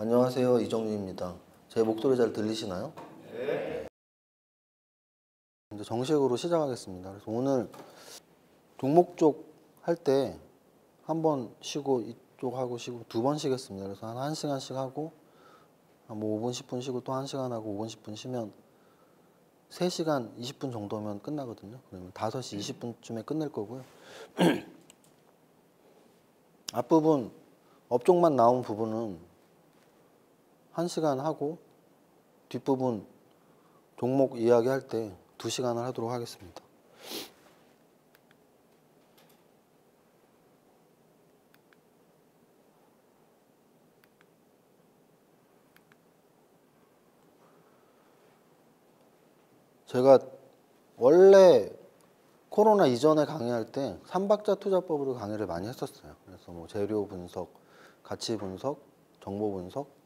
안녕하세요. 이정윤입니다. 제 목소리 잘 들리시나요? 네. 이제 정식으로 시작하겠습니다. 그래서 오늘 종목 쪽 할 때 한 번 쉬고 이쪽 하고 쉬고 두 번 쉬겠습니다. 그래서 한 1시간씩 하고 뭐 5분, 10분 쉬고 또 1시간 하고 5분, 10분 쉬면 3시간 20분 정도면 끝나거든요. 그러면 5시 20분쯤에 끝낼 거고요. 앞부분 업종만 나온 부분은 1시간 하고 뒷부분 종목 이야기할 때 2시간을 하도록 하겠습니다. 제가 원래 코로나 이전에 강의할 때 3박자 투자법으로 강의를 많이 했었어요. 그래서 뭐 재료 분석, 가치 분석, 정보 분석,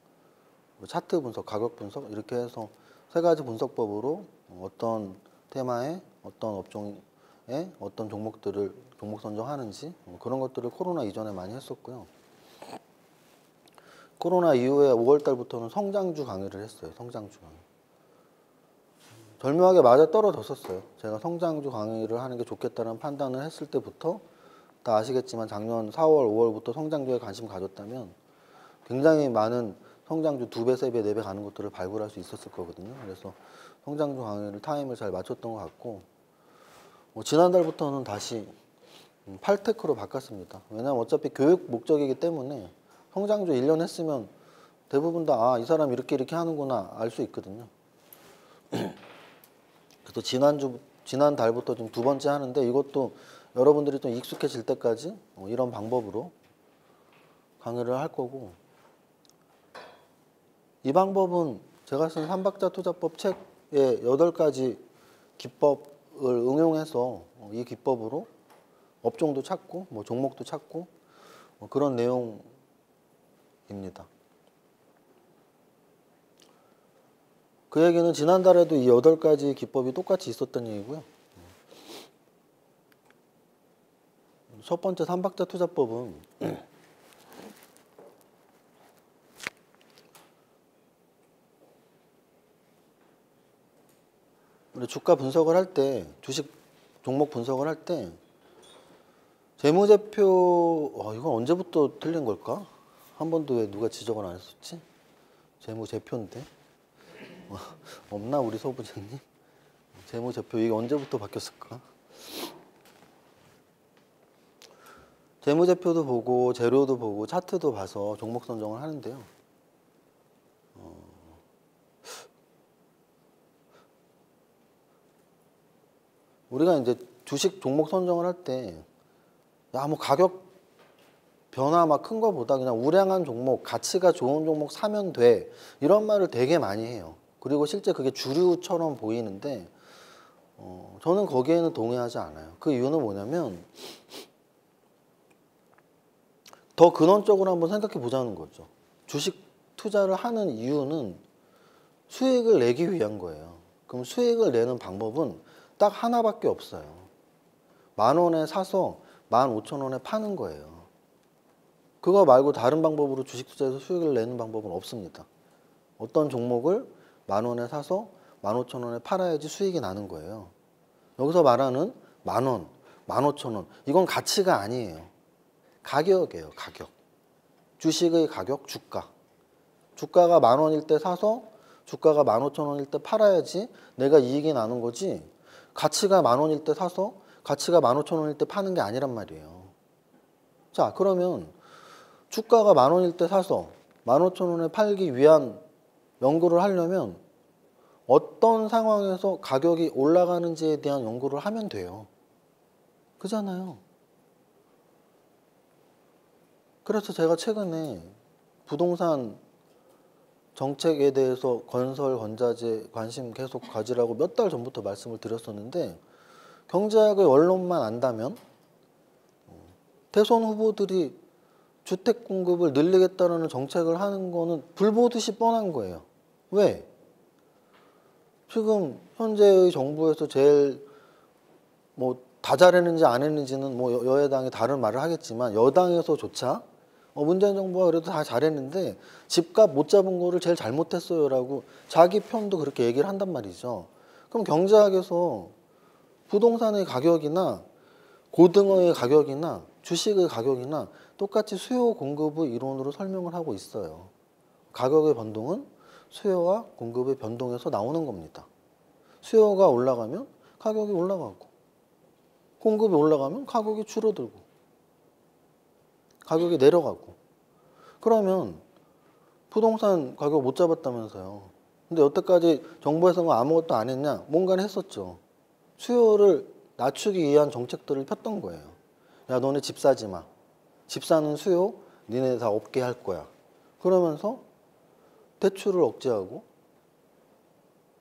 차트 분석, 가격 분석 이렇게 해서 3가지 분석법으로 어떤 테마에 어떤 업종에 어떤 종목들을 종목 선정하는지 그런 것들을 코로나 이전에 많이 했었고요. 코로나 이후에 5월 달부터는 성장주 강의를 했어요. 성장주 강의. 절묘하게 맞아 떨어졌었어요. 제가 성장주 강의를 하는 게 좋겠다는 판단을 했을 때부터 다 아시겠지만 작년 4월, 5월부터 성장주에 관심 가졌다면 굉장히 많은 성장주 2배, 3배, 4배 가는 것들을 발굴할 수 있었을 거거든요. 그래서 성장주 강의를 타임을 잘 맞췄던 것 같고 지난달부터는 다시 팔테크로 바꿨습니다. 왜냐하면 어차피 교육 목적이기 때문에 성장주 1년 했으면 대부분 다 이 사람 이렇게 하는구나 알 수 있거든요. 그래서 지난달부터 지금 2번째 하는데 이것도 여러분들이 좀 익숙해질 때까지 이런 방법으로 강의를 할 거고, 이 방법은 제가 쓴 3박자 투자법 책의 8가지 기법을 응용해서 이 기법으로 업종도 찾고 뭐 종목도 찾고 그런 내용입니다. 그 얘기는 지난달에도 이 8가지 기법이 똑같이 있었던 얘기고요. 첫 번째 3박자 투자법은 우리 주가 분석을 할 때, 주식 종목 분석을 할 때 재무제표, 이건 언제부터 틀린 걸까? 한 번도 왜 누가 지적을 안 했었지? 재무제표인데 없나 우리 소부장님? 재무제표 이게 언제부터 바뀌었을까? 재무제표도 보고 재료도 보고 차트도 봐서 종목 선정을 하는데요. 우리가 이제 주식 종목 선정을 할 때 뭐 가격 변화 막 큰 거보다 그냥 우량한 종목, 가치가 좋은 종목 사면 돼 이런 말을 되게 많이 해요. 그리고 실제 그게 주류처럼 보이는데 저는 거기에는 동의하지 않아요. 그 이유는 뭐냐면 더 근원적으로 한번 생각해 보자는 거죠. 주식 투자를 하는 이유는 수익을 내기 위한 거예요. 그럼 수익을 내는 방법은 딱 하나밖에 없어요. 10,000원에 사서 15,000원에 파는 거예요. 그거 말고 다른 방법으로 주식 투자에서 수익을 내는 방법은 없습니다. 어떤 종목을 10,000원에 사서 15,000원에 팔아야지 수익이 나는 거예요. 여기서 말하는 10,000원, 15,000원 이건 가치가 아니에요. 가격이에요. 가격. 주식의 가격, 주가. 주가가 10,000원일 때 사서 주가가 15,000원일 때 팔아야지 내가 이익이 나는 거지, 가치가 10,000원일 때 사서 가치가 15,000원일 때 파는 게 아니란 말이에요. 자, 그러면 주가가 10,000원일 때 사서 15,000원에 팔기 위한 연구를 하려면 어떤 상황에서 가격이 올라가는지에 대한 연구를 하면 돼요. 그잖아요. 그래서 제가 최근에 부동산 정책에 대해서 건설, 건자재 관심 계속 가지라고 몇 달 전부터 말씀을 드렸었는데, 경제학의 원론만 안다면 대선 후보들이 주택 공급을 늘리겠다는 정책을 하는 거는 불보듯이 뻔한 거예요. 왜? 지금 현재의 정부에서 제일 다 잘했는지 안 했는지는 여야당이 다른 말을 하겠지만 여당에서조차 문재인 정부가 그래도 다 잘했는데 집값 못 잡은 거를 제일 잘못했어요라고 자기 편도 그렇게 얘기를 한단 말이죠. 그럼 경제학에서 부동산의 가격이나 고등어의 가격이나 주식의 가격이나 똑같이 수요 공급의 이론으로 설명을 하고 있어요. 가격의 변동은 수요와 공급의 변동에서 나오는 겁니다. 수요가 올라가면 가격이 올라가고 공급이 올라가면 가격이 줄어들고 가격이 내려가고. 그러면 부동산 가격 못 잡았다면서요. 근데 여태까지 정부에서는 아무것도 안 했냐? 뭔가를 했었죠. 수요를 낮추기 위한 정책들을 폈던 거예요. 야, 너네 집 사지 마. 집 사는 수요 니네 다 없게 할 거야. 그러면서 대출을 억제하고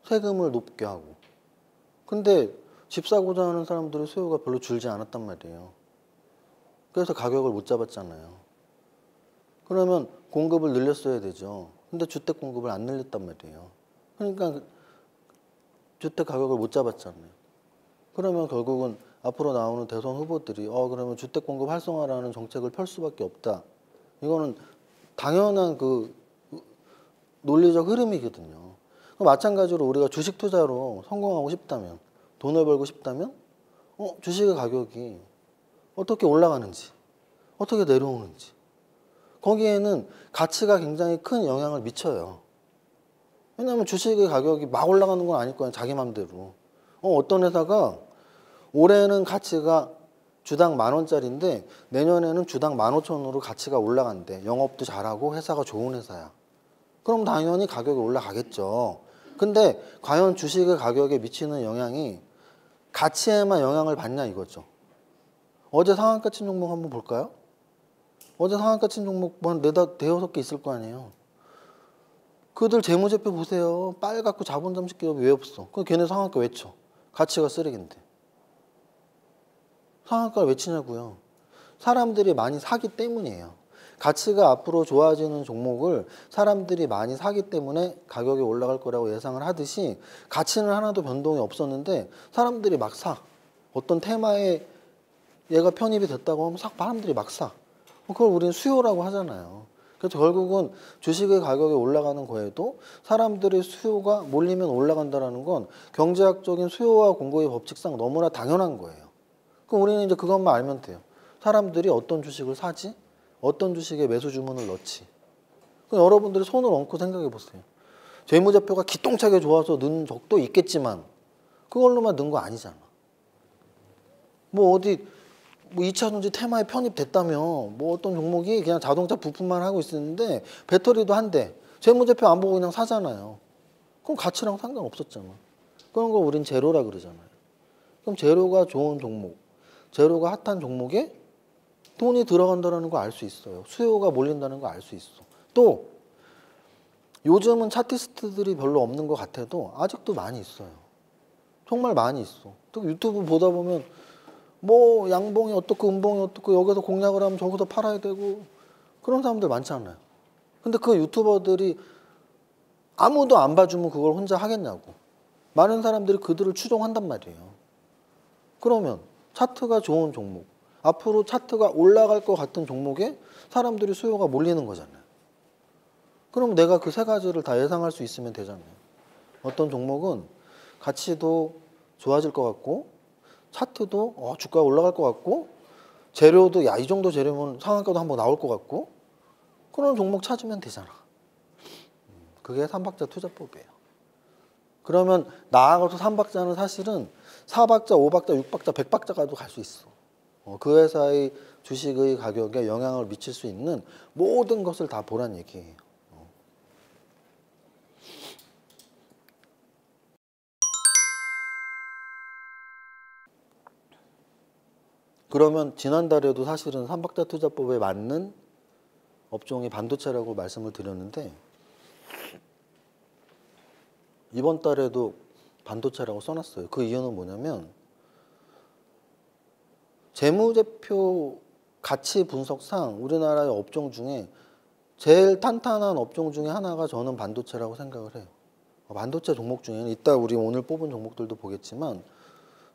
세금을 높게 하고. 근데 집 사고자 하는 사람들의 수요가 별로 줄지 않았단 말이에요. 그래서 가격을 못 잡았잖아요. 그러면 공급을 늘렸어야 되죠. 근데 주택 공급을 안 늘렸단 말이에요. 그러니까 주택 가격을 못 잡았잖아요. 그러면 결국은 앞으로 나오는 대선 후보들이 그러면 주택 공급 활성화라는 정책을 펼 수밖에 없다. 이거는 당연한 그 논리적 흐름이거든요. 마찬가지로 우리가 주식 투자로 성공하고 싶다면, 돈을 벌고 싶다면 주식의 가격이 어떻게 올라가는지, 어떻게 내려오는지, 거기에는 가치가 굉장히 큰 영향을 미쳐요. 왜냐하면 주식의 가격이 막 올라가는 건 아닐 거예요. 자기 맘대로. 어떤 회사가 올해는 가치가 주당 10,000원짜리인데 내년에는 주당 15,000원으로 가치가 올라간대. 영업도 잘하고 회사가 좋은 회사야. 그럼 당연히 가격이 올라가겠죠. 근데 과연 주식의 가격에 미치는 영향이 가치에만 영향을 받냐 이거죠. 어제 상한가 친 종목 한번 볼까요? 어제 상한가 친 종목 한 4, 5개 있을 거 아니에요. 그들 재무제표 보세요. 빨갛고 자본 잠식 기업이 왜 없어? 그럼 걔네 상한가 왜 쳐? 가치가 쓰레기인데. 상한가를 왜 치냐고요. 사람들이 많이 사기 때문이에요. 가치가 앞으로 좋아지는 종목을 사람들이 많이 사기 때문에 가격이 올라갈 거라고 예상을 하듯이 가치는 하나도 변동이 없었는데 사람들이 막 사. 어떤 테마에 얘가 편입이 됐다고 하면 사람들이 막 사. 그걸 우리는 수요라고 하잖아요. 그래서 결국은 주식의 가격이 올라가는 거에도 사람들의 수요가 몰리면 올라간다는 건 경제학적인 수요와 공급의 법칙상 너무나 당연한 거예요. 그럼 우리는 이제 그것만 알면 돼요. 사람들이 어떤 주식을 사지? 어떤 주식에 매수 주문을 넣지? 그럼 여러분들이 손을 얹고 생각해 보세요. 재무제표가 기똥차게 좋아서 는 적도 있겠지만 그걸로만 는 거 아니잖아. 어디 2차전지 테마에 편입됐다며 어떤 종목이 그냥 자동차 부품만 하고 있었는데 배터리도 한대. 재무제표 안 보고 그냥 사잖아요. 그럼 가치랑 상관없었잖아. 그런 걸 우린 재료라 그러잖아요. 그럼 재료가 좋은 종목, 재료가 핫한 종목에 돈이 들어간다는 거 알 수 있어요. 수요가 몰린다는 거 알 수 있어. 또 요즘은 차티스트들이 별로 없는 것 같아도 아직도 많이 있어요. 정말 많이 있어. 또 유튜브 보다 보면 양봉이 어떻고 음봉이 어떻고 여기서 공략을 하면 저기서 팔아야 되고 그런 사람들 많잖아요. 근데 그 유튜버들이 아무도 안 봐주면 그걸 혼자 하겠냐고. 많은 사람들이 그들을 추종한단 말이에요. 그러면 차트가 좋은 종목, 앞으로 차트가 올라갈 것 같은 종목에 사람들이 수요가 몰리는 거잖아요. 그럼 내가 그 세 가지를 다 예상할 수 있으면 되잖아요. 어떤 종목은 가치도 좋아질 것 같고 차트도 주가가 올라갈 것 같고 재료도 이 정도 재료면 상한가도 한번 나올 것 같고 그런 종목 찾으면 되잖아. 그게 삼박자 투자법이에요. 그러면 나아가서 삼박자는 사실은 4박자, 5박자, 6박자, 100박자가도 갈 수 있어. 그 회사의 주식의 가격에 영향을 미칠 수 있는 모든 것을 다 보란 얘기예요. 그러면 지난달에도 사실은 삼박자 투자법에 맞는 업종이 반도체라고 말씀을 드렸는데 이번 달에도 반도체라고 써놨어요. 그 이유는 뭐냐면 재무제표 가치 분석상 우리나라의 업종 중에 제일 탄탄한 업종 중에 하나가 저는 반도체라고 생각을 해요. 반도체 종목 중에는 이따 우리 오늘 뽑은 종목들도 보겠지만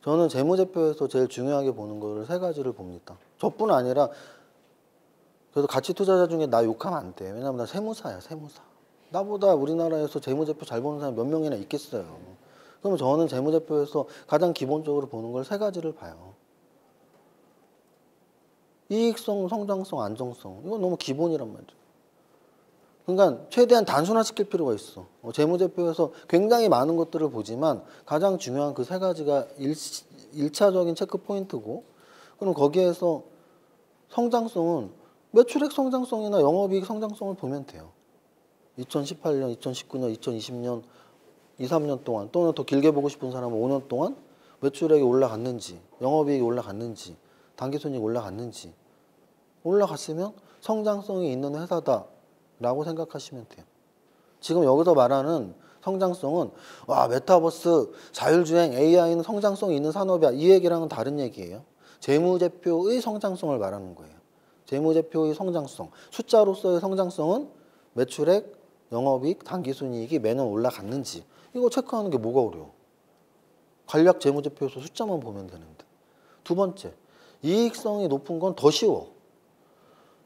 저는 재무제표에서 제일 중요하게 보는 거를 세 가지를 봅니다. 저뿐 아니라 그래서 가치 투자자 중에 나 욕하면 안 돼. 왜냐면 나 세무사야, 세무사. 나보다 우리나라에서 재무제표 잘 보는 사람 몇 명이나 있겠어요. 그러면 저는 재무제표에서 가장 기본적으로 보는 걸 세 가지를 봐요. 이익성, 성장성, 안정성. 이건 너무 기본이란 말이에요. 그러니까 최대한 단순화시킬 필요가 있어. 재무제표에서 굉장히 많은 것들을 보지만 가장 중요한 그 세 가지가 일차적인 체크 포인트고, 그럼 거기에서 성장성은 매출액 성장성이나 영업이익 성장성을 보면 돼요. 2018년, 2019년, 2020년, 2, 3년 동안, 또는 더 길게 보고 싶은 사람은 5년 동안 매출액이 올라갔는지, 영업이익이 올라갔는지, 당기순이익이 올라갔는지, 올라갔으면 성장성이 있는 회사다라고 생각하시면 돼요. 지금 여기서 말하는 성장성은 와, 메타버스, 자율주행, AI는 성장성이 있는 산업이야, 이 얘기랑은 다른 얘기예요. 재무제표의 성장성을 말하는 거예요. 재무제표의 성장성, 숫자로서의 성장성은 매출액, 영업이익, 당기순이익이 매년 올라갔는지, 이거 체크하는 게 뭐가 어려워. 간략 재무제표에서 숫자만 보면 되는데. 두 번째, 이익성이 높은 건 더 쉬워.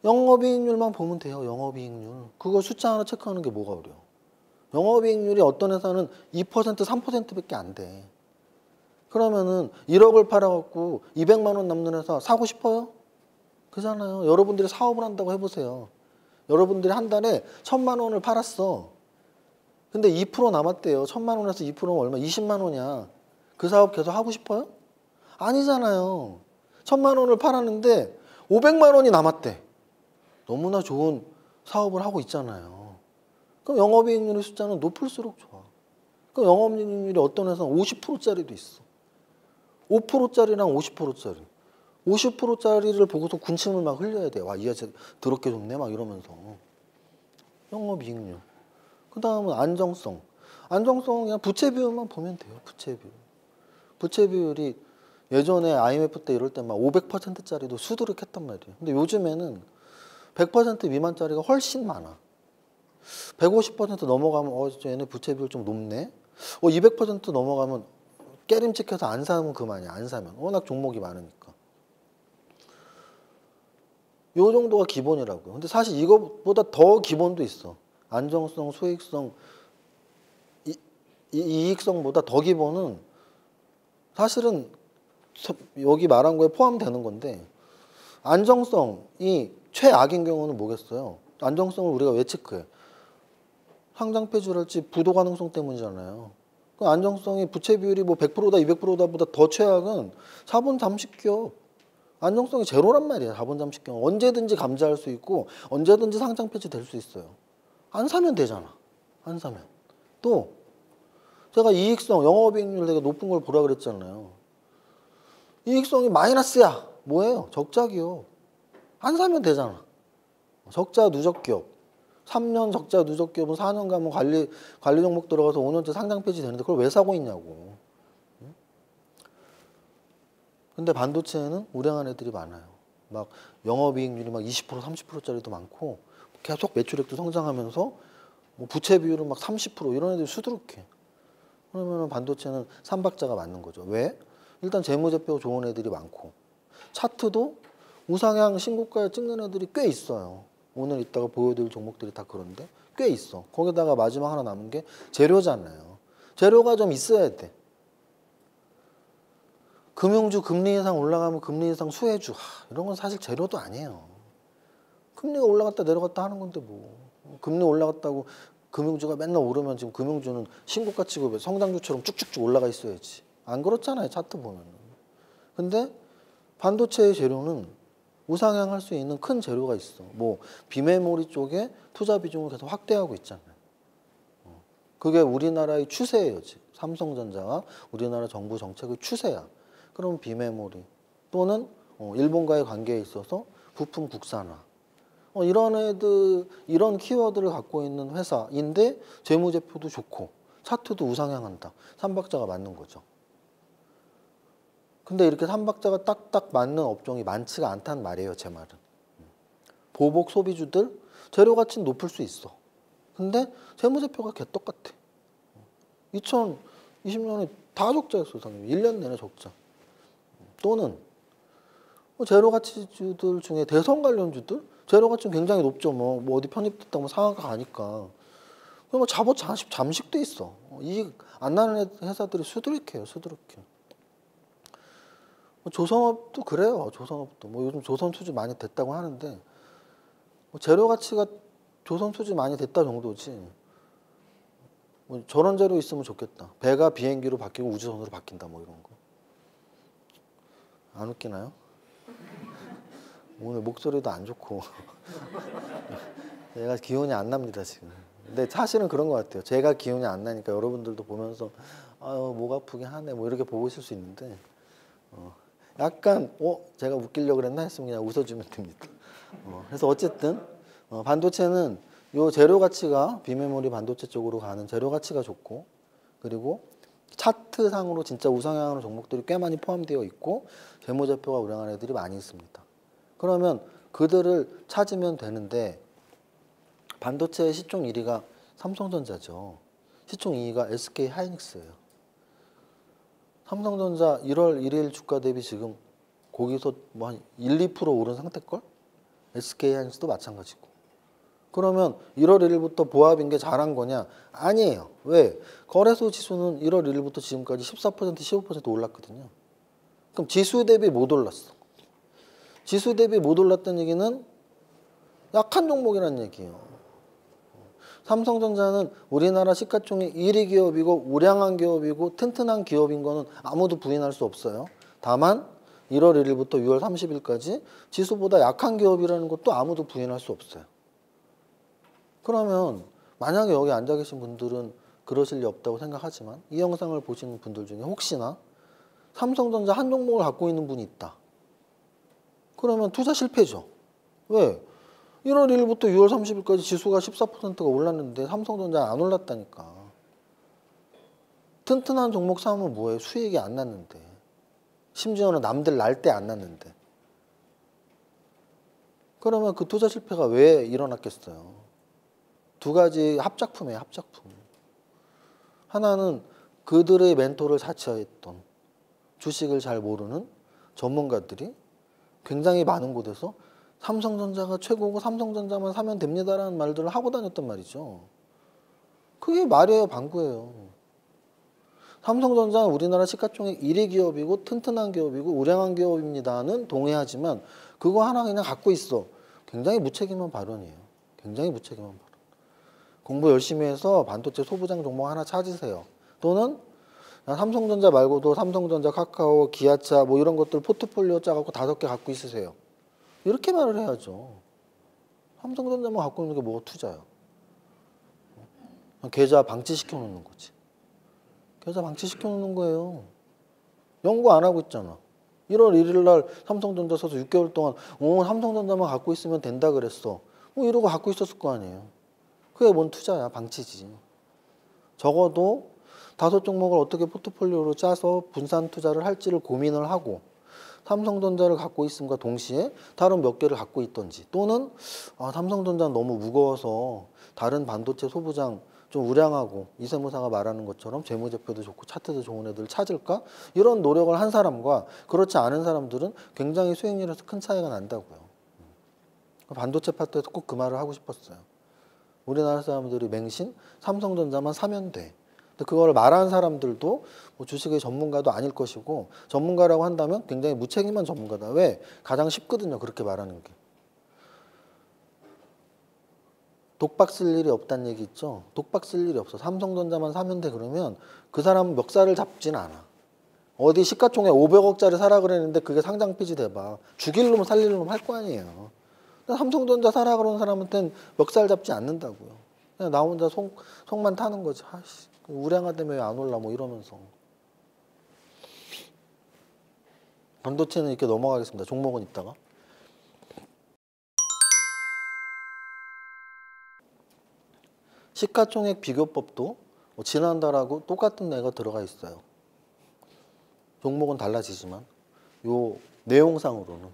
영업이익률만 보면 돼요. 영업이익률. 그거 숫자 하나 체크하는 게 뭐가 어려워. 영업이익률이 어떤 회사는 2%, 3%밖에 안 돼. 그러면은 1억을 팔아갖고 200만 원 남는 회사 사고 싶어요? 그잖아요. 여러분들이 사업을 한다고 해보세요. 여러분들이 한 달에 1,000만 원을 팔았어. 근데 2% 남았대요. 1,000만 원에서 2%면 얼마? 20만 원이야. 그 사업 계속 하고 싶어요? 아니잖아요. 1,000만 원을 팔았는데 500만 원이 남았대. 너무나 좋은 사업을 하고 있잖아요. 그럼 영업이익률의 숫자는 높을수록 좋아. 그럼 영업이익률이 어떤 회사는 50%짜리도 있어. 5%짜리랑 50%짜리. 50%짜리를 보고서 군침을 막 흘려야 돼. 와, 이 회사 더럽게 좋네 막 이러면서. 영업이익률. 그 다음은 안정성. 안정성 그냥 부채 비율만 보면 돼요. 부채 비율. 부채 비율이 예전에 IMF 때 이럴 때 막 500%짜리도 수두룩했단 말이에요. 근데 요즘에는 100% 미만짜리가 훨씬 많아. 150% 넘어가면 얘네 부채 비율 좀 높네. 200% 넘어가면 깨림칙해서 안 사면 그만이야. 안 사면. 워낙 종목이 많으니까. 요 정도가 기본이라고요. 근데 사실 이거보다 더 기본도 있어. 안정성, 수익성, 이익성보다 더 기본은 사실은 여기 말한 거에 포함되는 건데, 안정성이 최악인 경우는 뭐겠어요? 안정성을 우리가 왜 체크해? 상장 폐지랄지 부도 가능성 때문이잖아요. 그 안정성이 부채 비율이 뭐 100%다 200%다 보다 더 최악은 자본 잠식 기업. 안정성이 제로란 말이야. 자본 잠식 기업. 언제든지 감지할 수 있고 언제든지 상장 폐지 될 수 있어요. 안 사면 되잖아. 안 사면. 또 제가 이익성, 영업이익률 되게 높은 걸 보라 그랬잖아요. 이익성이 마이너스야. 뭐예요? 적자 기업. 안 사면 되잖아. 적자 누적 기업. 3년 적자 누적 기업은 4년 가면 관리 종목 들어가서 5년째 상장 폐지 되는데 그걸 왜 사고 있냐고. 근데 반도체는 우량한 애들이 많아요. 막 영업이익률이 막 20%, 30%짜리도 많고 계속 매출액도 성장하면서 뭐 부채 비율은 막 30% 이런 애들이 수두룩해. 그러면 반도체는 삼박자가 맞는 거죠. 왜? 일단 재무제표 좋은 애들이 많고 차트도 우상향 신고가에 찍는 애들이 꽤 있어요. 오늘 이따가 보여드릴 종목들이 다 그런데 꽤 있어. 거기다가 마지막 하나 남은 게 재료잖아요. 재료가 좀 있어야 돼. 금융주 금리 인상 올라가면 금리 인상 수혜주 이런 건 사실 재료도 아니에요. 금리가 올라갔다 내려갔다 하는 건데 뭐. 금리 올라갔다고 금융주가 맨날 오르면 지금 금융주는 신고가 치고 성장주처럼 쭉쭉쭉 올라가 있어야지. 안 그렇잖아요. 차트 보면은. 근데 반도체의 재료는 우상향할 수 있는 큰 재료가 있어. 뭐 비메모리 쪽에 투자 비중을 계속 확대하고 있잖아요. 그게 우리나라의 추세예요. 지금. 삼성전자와 우리나라 정부 정책의 추세야. 그럼 비메모리 또는 일본과의 관계에 있어서 부품 국산화. 이런 애들, 이런 키워드를 갖고 있는 회사인데 재무제표도 좋고 차트도 우상향한다. 삼박자가 맞는 거죠. 근데 이렇게 삼박자가 딱딱 맞는 업종이 많지가 않단 말이에요. 제 말은. 보복 소비주들 재료 가치는 높을 수 있어. 근데 재무제표가 개떡같아. 2020년에 다 적자였어. 1년 내내 적자. 또는 재료 가치주들 중에 대선 관련주들 재료 가치는 굉장히 높죠. 뭐 어디 편입됐다 뭐 상한가 가니까. 그럼 뭐 잡어 잠식돼 있어. 이익 안 나는 회사들이 수두룩해요. 수두룩해. 뭐 조선업도 그래요. 조선업도 뭐 요즘 조선 수지 많이 됐다고 하는데 뭐 재료 가치가 조선 수지 많이 됐다 정도지. 뭐 저런 재료 있으면 좋겠다. 배가 비행기로 바뀌고 우주선으로 바뀐다 뭐 이런 거. 안 웃기나요? 오늘 목소리도 안 좋고 제가 기운이 안 납니다 지금. 근데 사실은 그런 것 같아요. 제가 기운이 안 나니까 여러분들도 보면서 아유 목 아프게 하네 뭐 이렇게 보고 있을 수 있는데 약간 제가 웃기려고 그랬나 했으면 그냥 웃어주면 됩니다. 그래서 어쨌든 반도체는 요 재료 가치가 비메모리 반도체 쪽으로 가는 재료 가치가 좋고 그리고 차트상으로 진짜 우상향하는 종목들이 꽤 많이 포함되어 있고 재무제표가 우량한 애들이 많이 있습니다. 그러면 그들을 찾으면 되는데 반도체의 시총 1위가 삼성전자죠. 시총 2위가 SK 하이닉스예요. 삼성전자 1월 1일 주가 대비 지금 거기서 뭐 한 1, 2% 오른 상태걸? SK 하이닉스도 마찬가지고. 그러면 1월 1일부터 보합인 게 잘한 거냐? 아니에요. 왜? 거래소 지수는 1월 1일부터 지금까지 14%, 15% 올랐거든요. 그럼 지수 대비 못 올랐어. 지수 대비 못 올랐다는 얘기는 약한 종목이라는 얘기예요. 삼성전자는 우리나라 시가총액 1위 기업이고 우량한 기업이고 튼튼한 기업인 거는 아무도 부인할 수 없어요. 다만 1월 1일부터 6월 30일까지 지수보다 약한 기업이라는 것도 아무도 부인할 수 없어요. 그러면 만약에 여기 앉아 계신 분들은 그러실 리 없다고 생각하지만 이 영상을 보시는 분들 중에 혹시나 삼성전자 한 종목을 갖고 있는 분이 있다. 그러면 투자 실패죠. 왜? 1월 1일부터 6월 30일까지 지수가 14%가 올랐는데 삼성전자는 안 올랐다니까. 튼튼한 종목 사면 뭐해? 수익이 안 났는데. 심지어는 남들 날 때 안 났는데. 그러면 그 투자 실패가 왜 일어났겠어요? 두 가지 합작품이에요. 합작품. 하나는 그들의 멘토를 자처했던 주식을 잘 모르는 전문가들이 굉장히 많은 곳에서 삼성전자가 최고고 삼성전자만 사면 됩니다라는 말들을 하고 다녔단 말이죠. 그게 말이에요, 방구예요. 삼성전자는 우리나라 시가총액 1위 기업이고 튼튼한 기업이고 우량한 기업입니다는 동의하지만 그거 하나 그냥 갖고 있어. 굉장히 무책임한 발언이에요. 굉장히 무책임한 발언. 공부 열심히 해서 반도체 소부장 종목 하나 찾으세요. 또는 삼성전자 말고도 삼성전자, 카카오, 기아차 뭐 이런 것들 포트폴리오 짜갖고 5개 갖고 있으세요. 이렇게 말을 해야죠. 삼성전자만 갖고 있는 게 뭐가 투자야. 계좌 방치시켜 놓는 거지. 계좌 방치시켜 놓는 거예요. 연구 안 하고 있잖아. 1월 1일 날 삼성전자 서서 6개월 동안 삼성전자만 갖고 있으면 된다 그랬어. 뭐 이러고 갖고 있었을 거 아니에요. 그게 뭔 투자야. 방치지. 적어도 5종목을 어떻게 포트폴리오로 짜서 분산 투자를 할지를 고민을 하고 삼성전자를 갖고 있음과 동시에 다른 몇 개를 갖고 있던지 또는 삼성전자는 너무 무거워서 다른 반도체 소부장 좀 우량하고 이세무사가 말하는 것처럼 재무제표도 좋고 차트도 좋은 애들을 찾을까? 이런 노력을 한 사람과 그렇지 않은 사람들은 굉장히 수익률에서 큰 차이가 난다고요. 반도체 파트에서 꼭 그 말을 하고 싶었어요. 우리나라 사람들이 맹신 삼성전자만 사면 돼. 근데 그걸 말하는 사람들도 뭐 주식의 전문가도 아닐 것이고 전문가라고 한다면 굉장히 무책임한 전문가다. 왜? 가장 쉽거든요. 그렇게 말하는 게. 독박 쓸 일이 없다는 얘기 있죠. 독박 쓸 일이 없어. 삼성전자만 사면 돼 그러면 그 사람은 멱살을 잡진 않아. 어디 시가총액 500억짜리 사라 그랬는데 그게 상장 폐지 돼봐. 죽일 놈 살릴 놈 할 거 아니에요. 삼성전자 사라 그러는 사람한테는 멱살 잡지 않는다고요. 그냥 나 혼자 속만 타는 거지. 아이씨. 우량하다며 왜 안 올라 뭐 이러면서. 반도체는 이렇게 넘어가겠습니다. 종목은 있다가. 시가총액 비교법도 지난달하고 똑같은 애가 들어가 있어요. 종목은 달라지지만 요 내용상으로는.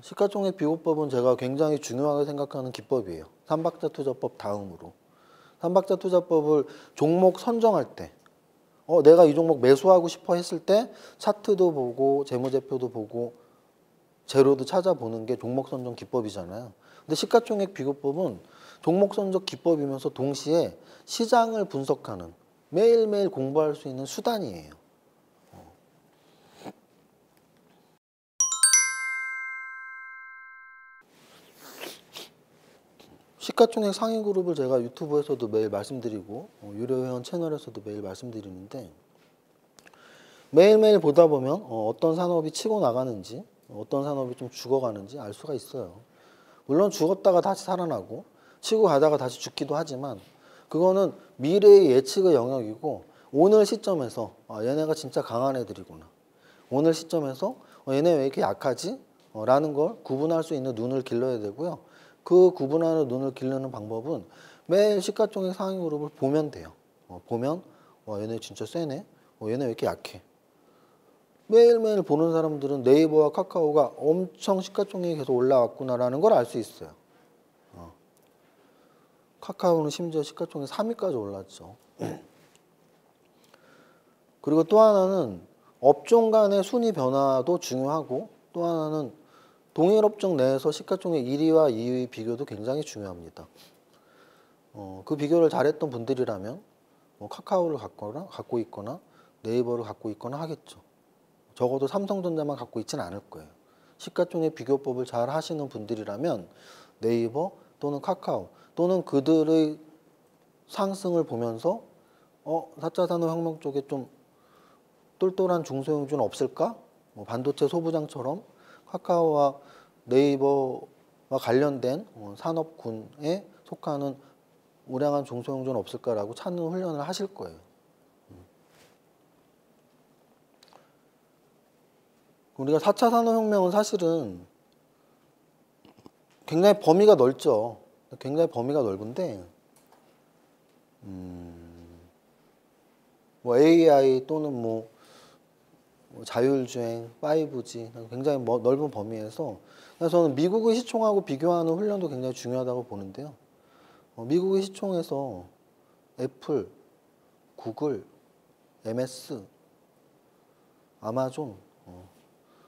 시가총액 비교법은 제가 굉장히 중요하게 생각하는 기법이에요. 삼박자 투자법 다음으로. 삼박자 투자법을 종목 선정할 때 내가 이 종목 매수하고 싶어 했을 때 차트도 보고 재무제표도 보고 재료도 찾아보는 게 종목 선정 기법이잖아요. 근데 시가총액 비교법은 종목 선정 기법이면서 동시에 시장을 분석하는 매일매일 공부할 수 있는 수단이에요. 시가총액 상위 그룹을 제가 유튜브에서도 매일 말씀드리고 유료 회원 채널에서도 매일 말씀드리는데 매일매일 보다 보면 어떤 산업이 치고 나가는지 어떤 산업이 좀 죽어가는지 알 수가 있어요. 물론 죽었다가 다시 살아나고 치고 가다가 다시 죽기도 하지만 그거는 미래의 예측의 영역이고 오늘 시점에서 얘네가 진짜 강한 애들이구나. 오늘 시점에서 얘네 왜 이렇게 약하지? 라는 걸 구분할 수 있는 눈을 길러야 되고요. 그 구분하는 눈을 기르는 방법은 매일 시가총액 상위 그룹을 보면 돼요. 보면 얘네 진짜 세네. 얘네 왜 이렇게 약해. 매일매일 보는 사람들은 네이버와 카카오가 엄청 시가총액이 계속 올라왔구나라는 걸 알 수 있어요. 카카오는 심지어 시가총액 3위까지 올랐죠. 그리고 또 하나는 업종 간의 순위 변화도 중요하고 또 하나는 동일 업종 내에서 시가총액 1위와 2위 비교도 굉장히 중요합니다. 그 비교를 잘했던 분들이라면 카카오를 갖고 있거나 네이버를 갖고 있거나 하겠죠. 적어도 삼성전자만 갖고 있지는 않을 거예요. 시가총액 비교법을 잘 하시는 분들이라면 네이버 또는 카카오 또는 그들의 상승을 보면서 4차 산업혁명 쪽에 좀 똘똘한 중소형주는 없을까? 반도체 소부장처럼 카카오와 네이버와 관련된 산업군에 속하는 우량한 중소형주는 없을까라고 찾는 훈련을 하실 거예요. 우리가 4차 산업혁명은 사실은 굉장히 범위가 넓죠. 굉장히 범위가 넓은데 AI 또는 자율주행, 5G 굉장히 넓은 범위에서 그래서 저는 미국의 시총하고 비교하는 훈련도 굉장히 중요하다고 보는데요. 미국의 시총에서 애플, 구글, MS, 아마존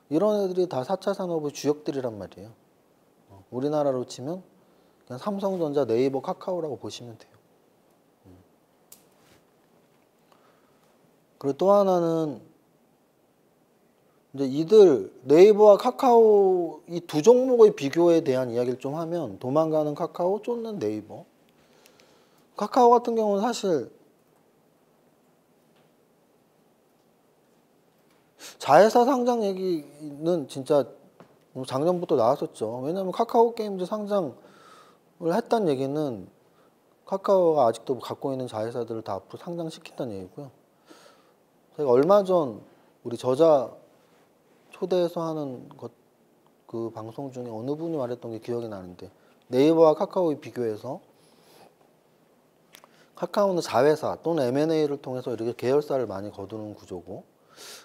이런 애들이 다 4차 산업의 주역들이란 말이에요. 우리나라로 치면 그냥 삼성전자, 네이버, 카카오라고 보시면 돼요. 그리고 또 하나는 이제 이들 네이버와 카카오 이 두 종목의 비교에 대한 이야기를 좀 하면 도망가는 카카오, 쫓는 네이버. 카카오 같은 경우는 사실 자회사 상장 얘기는 진짜 작년부터 나왔었죠. 왜냐하면 카카오 게임즈 상장을 했다는 얘기는 카카오가 아직도 갖고 있는 자회사들을 다 앞으로 상장시킨다는 얘기고요. 제가 얼마 전 우리 저자 초대해서 하는 그 방송 중에 어느 분이 말했던 게 기억이 나는데 네이버와 카카오의 비교해서 카카오는 자회사 또는 M&A를 통해서 이렇게 계열사를 많이 거두는 구조고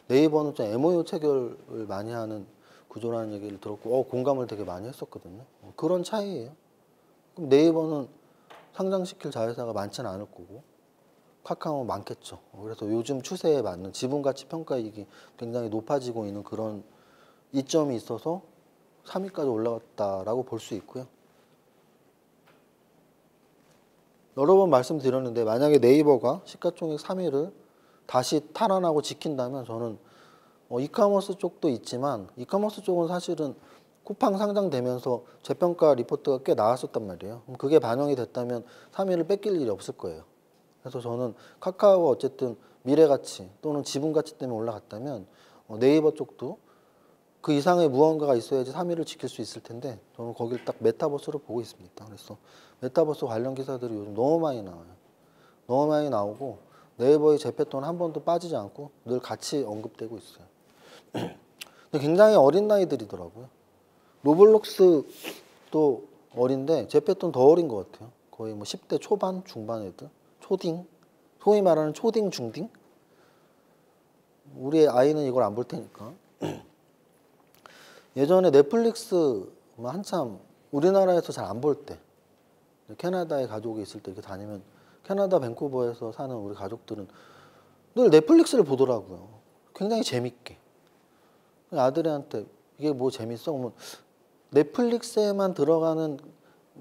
네이버는 좀 MOU 체결을 많이 하는 구조라는 얘기를 들었고 공감을 되게 많이 했었거든요. 그런 차이예요. 그럼 네이버는 상장시킬 자회사가 많지는 않을 거고 카카오는 많겠죠. 그래서 요즘 추세에 맞는 지분가치 평가이익이 굉장히 높아지고 있는 그런 이점이 있어서 3위까지 올라갔다라고 볼 수 있고요. 여러 번 말씀드렸는데 만약에 네이버가 시가총액 3위를 다시 탈환하고 지킨다면 저는 이카머스 쪽도 있지만 이카머스 쪽은 사실은 쿠팡 상장되면서 재평가 리포트가 꽤 나왔었단 말이에요. 그게 반영이 됐다면 3위를 뺏길 일이 없을 거예요. 그래서 저는 카카오가 어쨌든 미래가치 또는 지분가치 때문에 올라갔다면 네이버 쪽도 그 이상의 무언가가 있어야지 3위를 지킬 수 있을 텐데 저는 거길 딱 메타버스로 보고 있습니다. 그래서 메타버스 관련 기사들이 요즘 너무 많이 나와요. 너무 많이 나오고 네이버의 재패턴 한 번도 빠지지 않고 늘 같이 언급되고 있어요. 근데 굉장히 어린 나이들이더라고요. 로블록스도 어린데 재패턴 더 어린 것 같아요. 거의 10대 초반, 중반 애들. 초딩. 소위 말하는 초딩, 중딩. 우리 아이는 이걸 안 볼 테니까. 예전에 넷플릭스 한참 우리나라에서 잘 안 볼 때 캐나다에 가족이 있을 때 이렇게 다니면 캐나다 밴쿠버에서 사는 우리 가족들은 늘 넷플릭스를 보더라고요. 굉장히 재밌게. 아들애한테 이게 뭐 재밌어? 그러면 넷플릭스에만 들어가는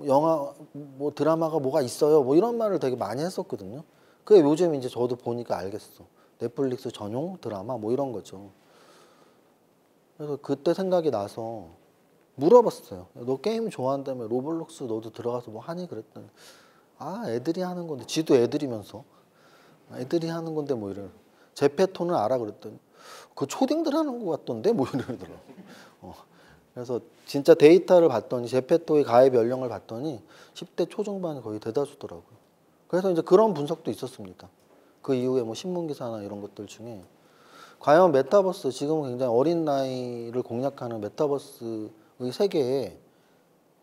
영화 뭐 드라마가 뭐가 있어요? 뭐 이런 말을 되게 많이 했었거든요. 그게 요즘 이제 저도 보니까 알겠어. 넷플릭스 전용 드라마 뭐 이런 거죠. 그래서 그때 생각이 나서 물어봤어요. 너 게임 좋아한다며 로블록스 너도 들어가서 뭐 하니? 그랬더니 아 애들이 하는 건데 지도 애들이면서 애들이 하는 건데 뭐 이런 제페토는 알아? 그랬더니 그 초딩들 하는 거 같던데 뭐 이러더라고. 그래서 진짜 데이터를 봤더니 제페토의 가입 연령을 봤더니 10대 초중반이 거의 대다수더라고요. 그래서 이제 그런 분석도 있었습니다. 그 이후에 뭐 신문 기사나 이런 것들 중에 과연 메타버스 지금 굉장히 어린 나이를 공략하는 메타버스의 세계에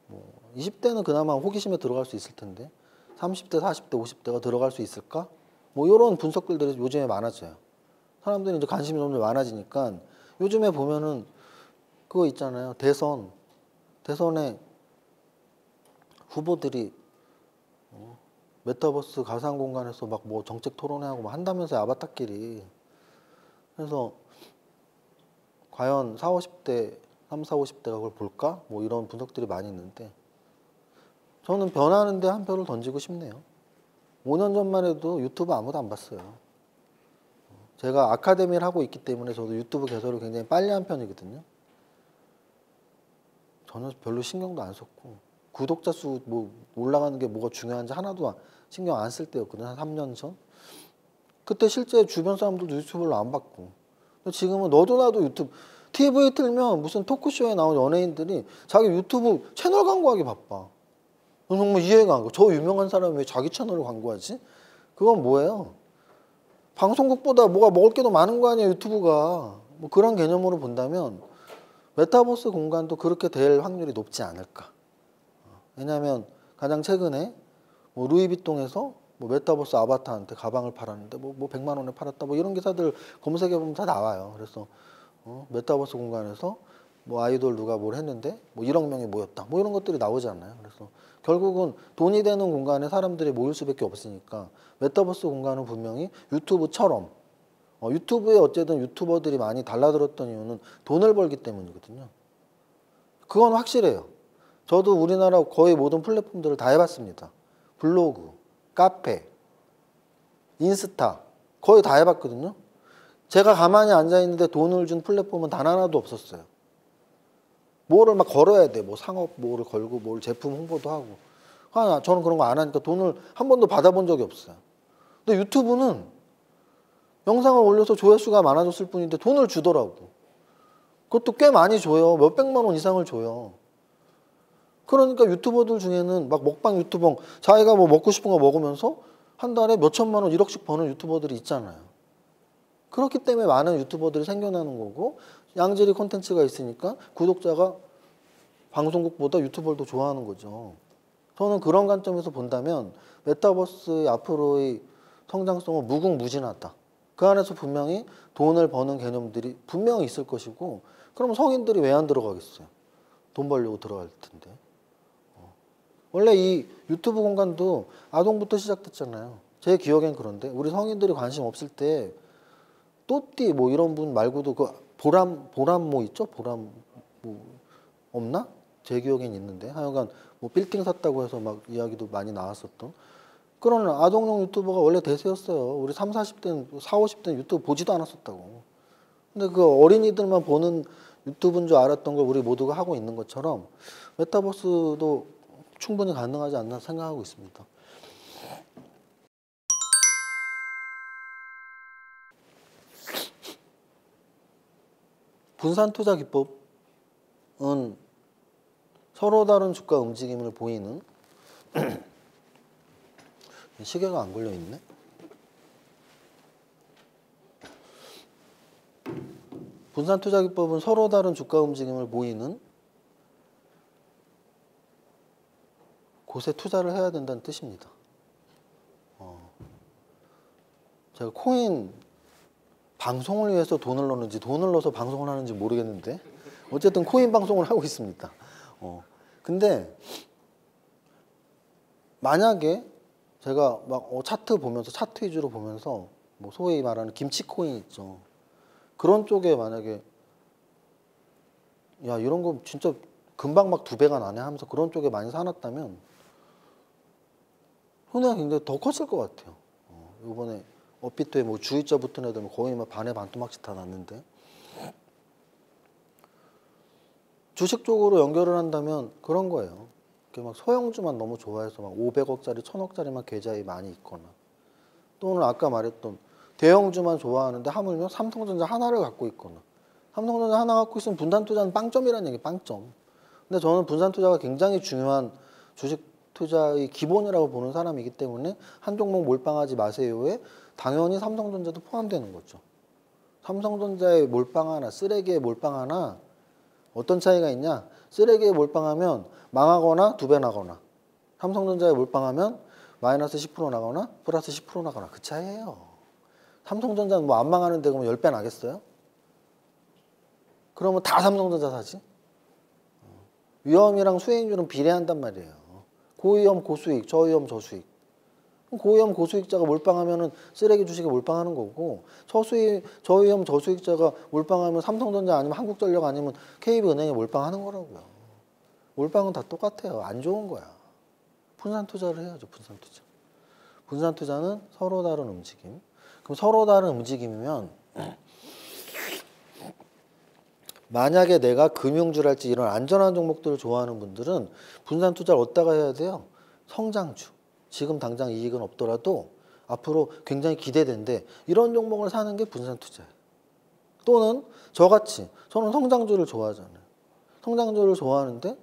뭐 20대는 그나마 호기심에 들어갈 수 있을 텐데 30대, 40대, 50대가 들어갈 수 있을까? 뭐 이런 분석들이 요즘에 많아져요. 사람들이 이제 관심이 점점 많아지니까 요즘에 보면은 그거 있잖아요. 대선에 후보들이 메타버스 가상 공간에서 막 뭐 정책 토론회하고 막 한다면서요. 아바타끼리. 그래서 과연 4, 50대, 3, 4, 50대가 그걸 볼까? 뭐 이런 분석들이 많이 있는데 저는 변하는데 한 표를 던지고 싶네요. 5년 전만 해도 유튜브 아무도 안 봤어요. 제가 아카데미를 하고 있기 때문에 저도 유튜브 개설을 굉장히 빨리 한 편이거든요. 저는 별로 신경도 안 썼고 구독자 수 뭐 올라가는 게 뭐가 중요한지 하나도 신경 안 쓸 때였거든요. 한 3년 전. 그때 실제 주변 사람들도 유튜브를 안 봤고 근데 지금은 너도 나도 유튜브 TV 틀면 무슨 토크쇼에 나온 연예인들이 자기 유튜브 채널 광고하기 바빠. 정말 이해가 안 가. 저 유명한 사람이 왜 자기 채널을 광고하지? 그건 뭐예요? 방송국보다 뭐가 먹을 게 더 많은 거 아니에요, 유튜브가. 뭐 그런 개념으로 본다면 메타버스 공간도 그렇게 될 확률이 높지 않을까. 왜냐하면 가장 최근에 뭐 루이비통에서 뭐 메타버스 아바타한테 가방을 팔았는데 뭐 100만 원에 팔았다 뭐 이런 기사들 검색해 보면 다 나와요. 그래서 메타버스 공간에서 뭐 아이돌 누가 뭘 했는데 뭐 1억 명이 모였다 뭐 이런 것들이 나오잖아요. 그래서 결국은 돈이 되는 공간에 사람들이 모일 수밖에 없으니까 메타버스 공간은 분명히 유튜브처럼 유튜브에 어쨌든 유튜버들이 많이 달라들었던 이유는 돈을 벌기 때문이거든요. 그건 확실해요. 저도 우리나라 거의 모든 플랫폼들을 다 해봤습니다. 블로그, 카페, 인스타 거의 다 해봤거든요. 제가 가만히 앉아있는데 돈을 준 플랫폼은 단 하나도 없었어요. 뭐를 막 걸어야 돼. 뭐 상업 뭐를 걸고 뭘 제품 홍보도 하고. 저는 그런 거 안 하니까 돈을 한 번도 받아본 적이 없어요. 근데 유튜브는 영상을 올려서 조회수가 많아졌을 뿐인데 돈을 주더라고. 그것도 꽤 많이 줘요. 몇백만 원 이상을 줘요. 그러니까 유튜버들 중에는 막 먹방 유튜버 자기가 뭐 먹고 싶은 거 먹으면서 한 달에 몇 천만 원, 1억씩 버는 유튜버들이 있잖아요. 그렇기 때문에 많은 유튜버들이 생겨나는 거고 양질의 콘텐츠가 있으니까 구독자가 방송국보다 유튜버를 더 좋아하는 거죠. 저는 그런 관점에서 본다면 메타버스의 앞으로의 성장성은 무궁무진하다. 그 안에서 분명히 돈을 버는 개념들이 분명히 있을 것이고 그럼 성인들이 왜 안 들어가겠어요? 돈 벌려고 들어갈 텐데. 원래 이 유튜브 공간도 아동부터 시작됐잖아요. 제 기억엔 그런데 우리 성인들이 관심 없을 때 또띠 뭐 이런 분 말고도 그 보람 뭐 있죠? 보람 뭐 없나? 제 기억엔 있는데 하여간 뭐 빌딩 샀다고 해서 막 이야기도 많이 나왔었던 그런 아동용 유튜버가 원래 대세였어요. 우리 3, 40대는 4, 50대는 유튜브 보지도 않았었다고. 근데 그 어린이들만 보는 유튜브인 줄 알았던 걸 우리 모두가 하고 있는 것처럼 메타버스도 충분히 가능하지 않나 생각하고 있습니다. 분산 투자 기법은 서로 다른 주가 움직임을 보이는 시계가 안 걸려 있네. 분산 투자 기법은 서로 다른 주가 움직임을 보이는 곳에 투자를 해야 된다는 뜻입니다. 제가 코인 방송을 위해서 돈을 넣는지 돈을 넣어서 방송을 하는지 모르겠는데 어쨌든 코인 방송을 하고 있습니다. 근데 만약에 제가 막 차트 보면서 차트 위주로 보면서 뭐 소위 말하는 김치 코인 있죠. 그런 쪽에 만약에 야 이런 거 진짜 금방 막 2배가 나네 하면서 그런 쪽에 많이 사놨다면 손해가 굉장히 더 컸을 것 같아요. 이번에 업비트에 뭐 주의자 붙은 애들 거의 막 반에 반토막씩 다 났는데, 주식 쪽으로 연결을 한다면 그런 거예요. 이렇게 막 소형주만 너무 좋아해서 막 500억짜리, 1000억짜리만 계좌에 많이 있거나, 또는 아까 말했던 대형주만 좋아하는데 하물며 삼성전자 하나를 갖고 있거나, 삼성전자 하나 갖고 있으면 분산 투자는 빵점이라는 얘기, 빵점. 근데 저는 분산 투자가 굉장히 중요한 주식 투자의 기본이라고 보는 사람이기 때문에 한 종목 몰빵하지 마세요에 당연히 삼성전자도 포함되는 거죠. 삼성전자에 몰빵 하나, 쓰레기에 몰빵 하나, 어떤 차이가 있냐? 쓰레기에 몰빵하면 망하거나 2배 나거나, 삼성전자에 몰빵하면 마이너스 10% 나거나 플러스 10% 나거나, 그 차이예요. 삼성전자는 뭐 안 망하는데 그러면 10배 나겠어요? 그러면 다 삼성전자 사지? 위험이랑 수익률은 비례한단 말이에요. 고위험 고수익, 저위험 저수익. 고위험 고수익자가 몰빵하면은 쓰레기 주식에 몰빵하는 거고, 저위험 저수익자가 몰빵하면 삼성전자 아니면 한국전력 아니면 KB은행에 몰빵하는 거라고요. 몰빵은 다 똑같아요. 안 좋은 거야. 분산 투자를 해야죠. 분산 투자. 분산 투자는 서로 다른 움직임. 그럼 서로 다른 움직임이면 만약에 내가 금융주랄지 이런 안전한 종목들을 좋아하는 분들은 분산 투자를 어디다가 해야 돼요? 성장주. 지금 당장 이익은 없더라도 앞으로 굉장히 기대된대. 이런 종목을 사는 게 분산 투자예요. 또는 저같이 저는 성장주를 좋아하잖아요. 성장주를 좋아하는데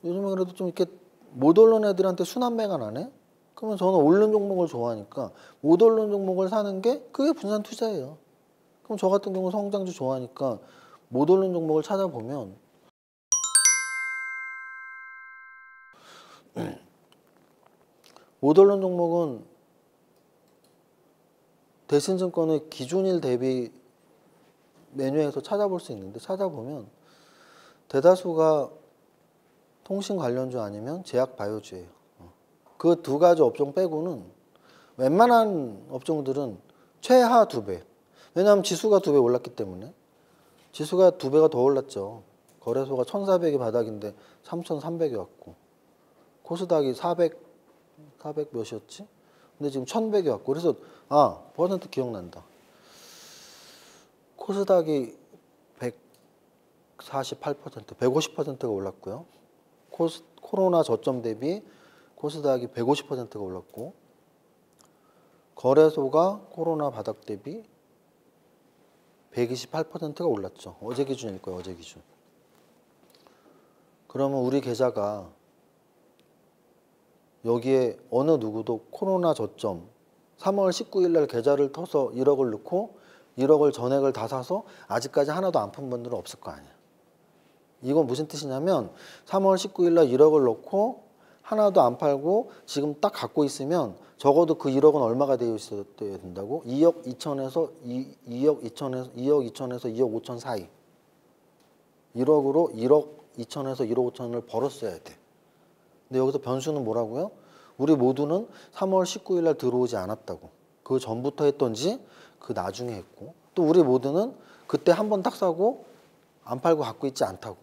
요즘에 그래도 좀 이렇게 못 오른 애들한테 순환매가 나네? 그러면 저는 오른 종목을 좋아하니까 못 오른 종목을 사는 게 그게 분산 투자예요. 그럼 저 같은 경우 성장주 좋아하니까 못 오른 종목을 찾아보면 못 오른 종목은 대신증권의 기준일 대비 메뉴에서 찾아볼 수 있는데, 찾아보면 대다수가 통신 관련주 아니면 제약 바이오주예요. 그 2가지 업종 빼고는 웬만한 업종들은 최하 2배. 왜냐하면 지수가 2배 올랐기 때문에. 지수가 2배가 더 올랐죠. 거래소가 1400이 바닥인데 3300이 왔고, 코스닥이 400 몇이었지? 근데 지금 1100이 왔고, 그래서 퍼센트 기억난다. 코스닥이 148%, 150%가 올랐고요. 코로나 저점 대비 코스닥이 150%가 올랐고, 거래소가 코로나 바닥 대비 128%가 올랐죠. 어제 기준일 거예요, 어제 기준. 그러면 우리 계좌가 여기에 어느 누구도 코로나 저점 3월 19일 날 계좌를 터서 1억을 넣고 1억을 전액을 다 사서 아직까지 하나도 안 푼 분들은 없을 거 아니야. 이건 무슨 뜻이냐면 3월 19일 날 1억을 넣고 하나도 안 팔고 지금 딱 갖고 있으면 적어도 그 1억은 얼마가 되어 있어야 된다고? 2억 2천에서 2억 2천에서 2억 5천 사이. 1억으로 1억 2천에서 1억 5천을 벌었어야 돼. 근데 여기서 변수는 뭐라고요? 우리 모두는 3월 19일 날 들어오지 않았다고. 그 전부터 했던지 그 나중에 했고, 또 우리 모두는 그때 한 번 딱 사고 안 팔고 갖고 있지 않다고.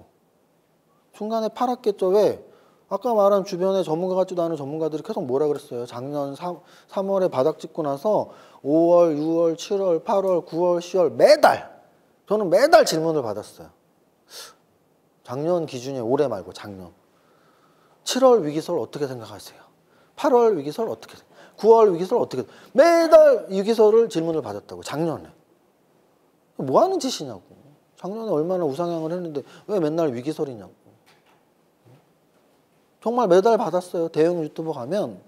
중간에 팔았겠죠. 왜? 아까 말한 주변에 전문가 같지도 않은 전문가들이 계속 뭐라 그랬어요. 작년 3월에 바닥 찍고 나서 5월, 6월, 7월, 8월, 9월, 10월 매달 저는 매달 질문을 받았어요. 작년 기준이 올해 말고 작년. 7월 위기설 어떻게 생각하세요? 8월 위기설 어떻게 생각하세요? 9월 위기설 어떻게 매달 위기설을 질문을 받았다고. 작년에. 뭐 하는 짓이냐고. 작년에 얼마나 우상향을 했는데 왜 맨날 위기설이냐고. 정말 매달 받았어요. 대형 유튜버 가면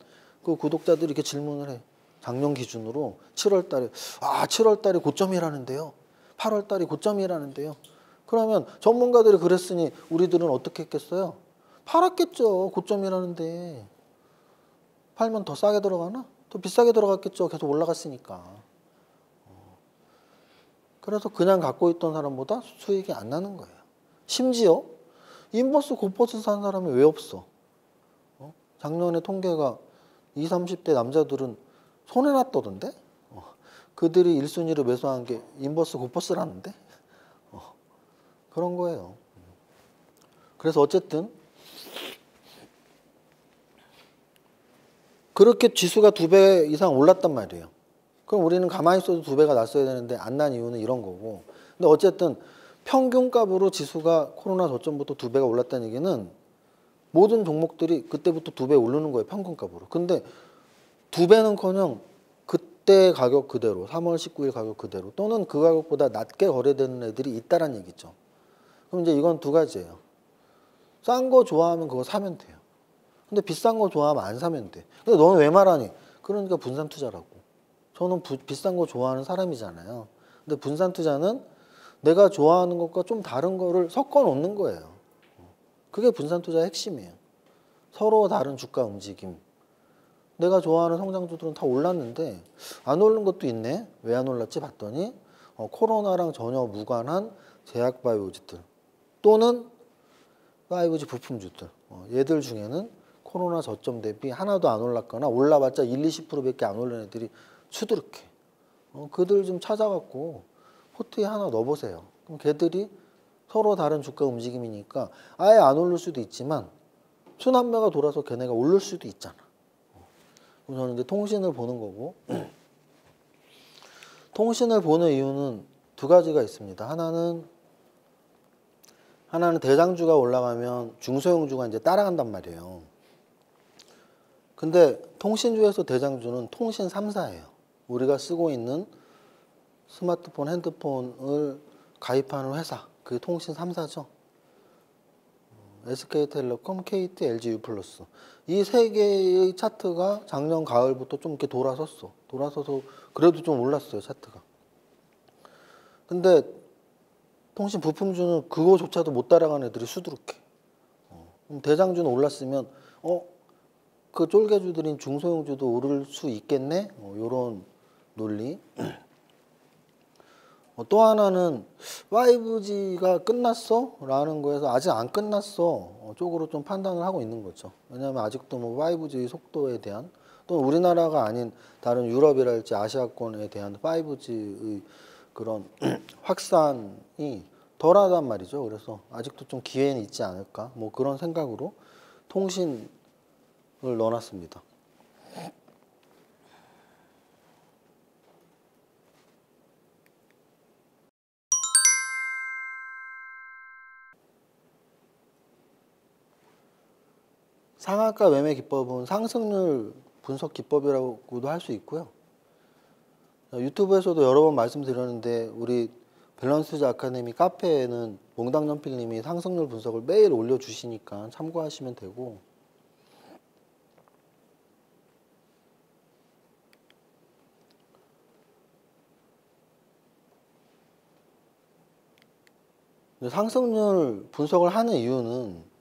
그 구독자들이 이렇게 질문을 해. 작년 기준으로 7월 달에 7월 달이 고점이라는데요. 8월 달이 고점이라는데요. 그러면 전문가들이 그랬으니 우리들은 어떻게 했겠어요? 팔았겠죠. 고점이라는데. 팔면 더 싸게 들어가나? 더 비싸게 들어갔겠죠. 계속 올라갔으니까. 그래서 그냥 갖고 있던 사람보다 수익이 안 나는 거예요. 심지어 인버스 고버스 산 사람이 왜 없어? 작년에 통계가 20, 30대 남자들은 손해났다던데? 그들이 1순위로 매수한 게 인버스 고버스라는데? 그런 거예요. 그래서 어쨌든 그렇게 지수가 2배 이상 올랐단 말이에요. 그럼 우리는 가만히 있어도 2배가 났어야 되는데 안 난 이유는 이런 거고. 근데 어쨌든 평균값으로 지수가 코로나 저점부터 2배가 올랐다는 얘기는 모든 종목들이 그때부터 2배 오르는 거예요. 평균값으로. 근데 2배는커녕 그때 가격 그대로 3월 19일 가격 그대로 또는 그 가격보다 낮게 거래되는 애들이 있다란 얘기죠. 그럼 이제 이건 두 가지예요. 싼 거 좋아하면 그거 사면 돼요. 근데 비싼 거 좋아하면 안 사면 돼. 근데 너는 왜 말하니? 그러니까 분산 투자라고. 저는 비싼 거 좋아하는 사람이잖아요. 근데 분산 투자는 내가 좋아하는 것과 좀 다른 거를 섞어 놓는 거예요. 그게 분산 투자의 핵심이에요. 서로 다른 주가 움직임. 내가 좋아하는 성장주들은 다 올랐는데 안 오른 것도 있네. 왜 안 올랐지 봤더니 코로나랑 전혀 무관한 제약바이오주들 또는 5G 부품주들 얘들 중에는 코로나 저점 대비 하나도 안 올랐거나 올라봤자 1, 20%밖에 안 올린 애들이 수두룩해. 그들 좀 찾아갖고 포트에 하나 넣어보세요. 그럼 걔들이 서로 다른 주가 움직임이니까 아예 안 오를 수도 있지만 순환매가 돌아서 걔네가 오를 수도 있잖아. 그럼 저는 이제 통신을 보는 거고 통신을 보는 이유는 두 가지가 있습니다. 하나는 대장주가 올라가면 중소형주가 이제 따라간단 말이에요. 근데 통신주에서 대장주는 통신 3사예요. 우리가 쓰고 있는 스마트폰, 핸드폰을 가입하는 회사, 그게 통신 3사죠. SK텔레콤, KT, LG U+. 이 세 개의 차트가 작년 가을부터 좀 이렇게 돌아섰어. 돌아서서 그래도 좀 올랐어요, 차트가. 근데 통신 부품주는 그거조차도 못 따라가는 애들이 수두룩해. 대장주는 올랐으면 그 쫄개주들인 중소형주도 오를 수 있겠네? 요런 논리. 또 하나는 5G가 끝났어? 라는 거에서 아직 안 끝났어 쪽으로 좀 판단을 하고 있는 거죠. 왜냐하면 아직도 뭐 5G 속도에 대한 또 우리나라가 아닌 다른 유럽이랄지 아시아권에 대한 5G의 그런 확산이 덜하단 말이죠. 그래서 아직도 좀 기회는 있지 않을까 뭐 그런 생각으로 통신을 넣어놨습니다. 상한가 매매 기법은 상승률 분석 기법이라고도 할 수 있고요. 유튜브에서도 여러 번 말씀드렸는데 우리 밸런스 투자 아카데미 카페에는 몽당연필님이 상승률 분석을 매일 올려주시니까 참고하시면 되고 상승률 분석을 하는 이유는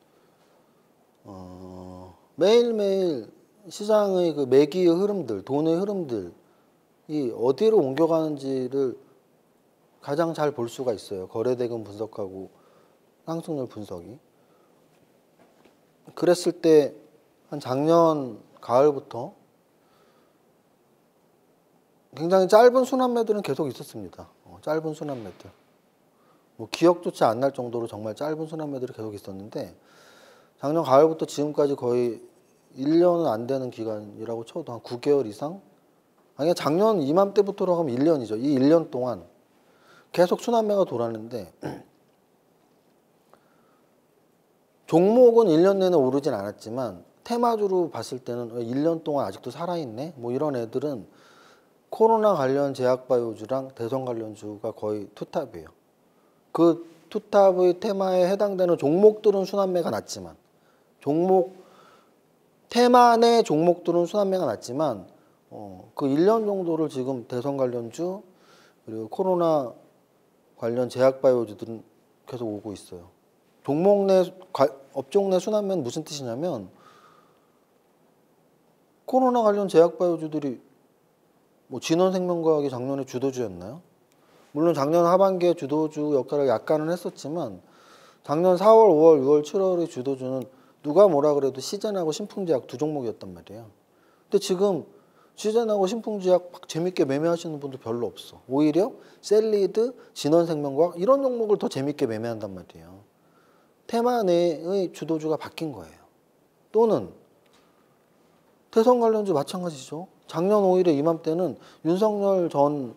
매일매일 시장의 그 매기의 흐름들, 돈의 흐름들이 어디로 옮겨가는지를 가장 잘 볼 수가 있어요. 거래대금 분석하고 상승률 분석이. 그랬을 때 한 작년 가을부터 굉장히 짧은 순환매들은 계속 있었습니다. 짧은 순환매들. 뭐 기억조차 안 날 정도로 정말 짧은 순환매들이 계속 있었는데 작년 가을부터 지금까지 거의 1년은 안 되는 기간이라고 쳐도 한 9개월 이상? 아니 작년 이맘때부터라고 하면 1년이죠. 이 1년 동안 계속 순환매가 돌았는데 종목은 1년 내내 오르진 않았지만 테마주로 봤을 때는 1년 동안 아직도 살아있네? 뭐 이런 애들은 코로나 관련 제약바이오주랑 대선 관련주가 거의 투탑이에요. 그 투탑의 테마에 해당되는 종목들은 순환매가 났지만 테마 내 종목들은 순환매가 났지만 그 1년 정도를 지금 대선 관련주 그리고 코로나 관련 제약바이오주들은 계속 오고 있어요. 종목 내 업종 내 순환매는 무슨 뜻이냐면 코로나 관련 제약바이오주들이 뭐 진원생명과학이 작년에 주도주였나요? 물론 작년 하반기에 주도주 역할을 약간은 했었지만 작년 4월, 5월, 6월, 7월의 주도주는 누가 뭐라 그래도 시젠하고 신풍제약 두 종목이었단 말이에요. 근데 지금 시젠하고 신풍제약 막 재밌게 매매하시는 분도 별로 없어. 오히려 셀리드, 진원생명과학 이런 종목을 더 재밌게 매매한단 말이에요. 테마 내의 주도주가 바뀐 거예요. 또는 대선 관련주 마찬가지죠. 작년 5일에 이맘때는 윤석열 전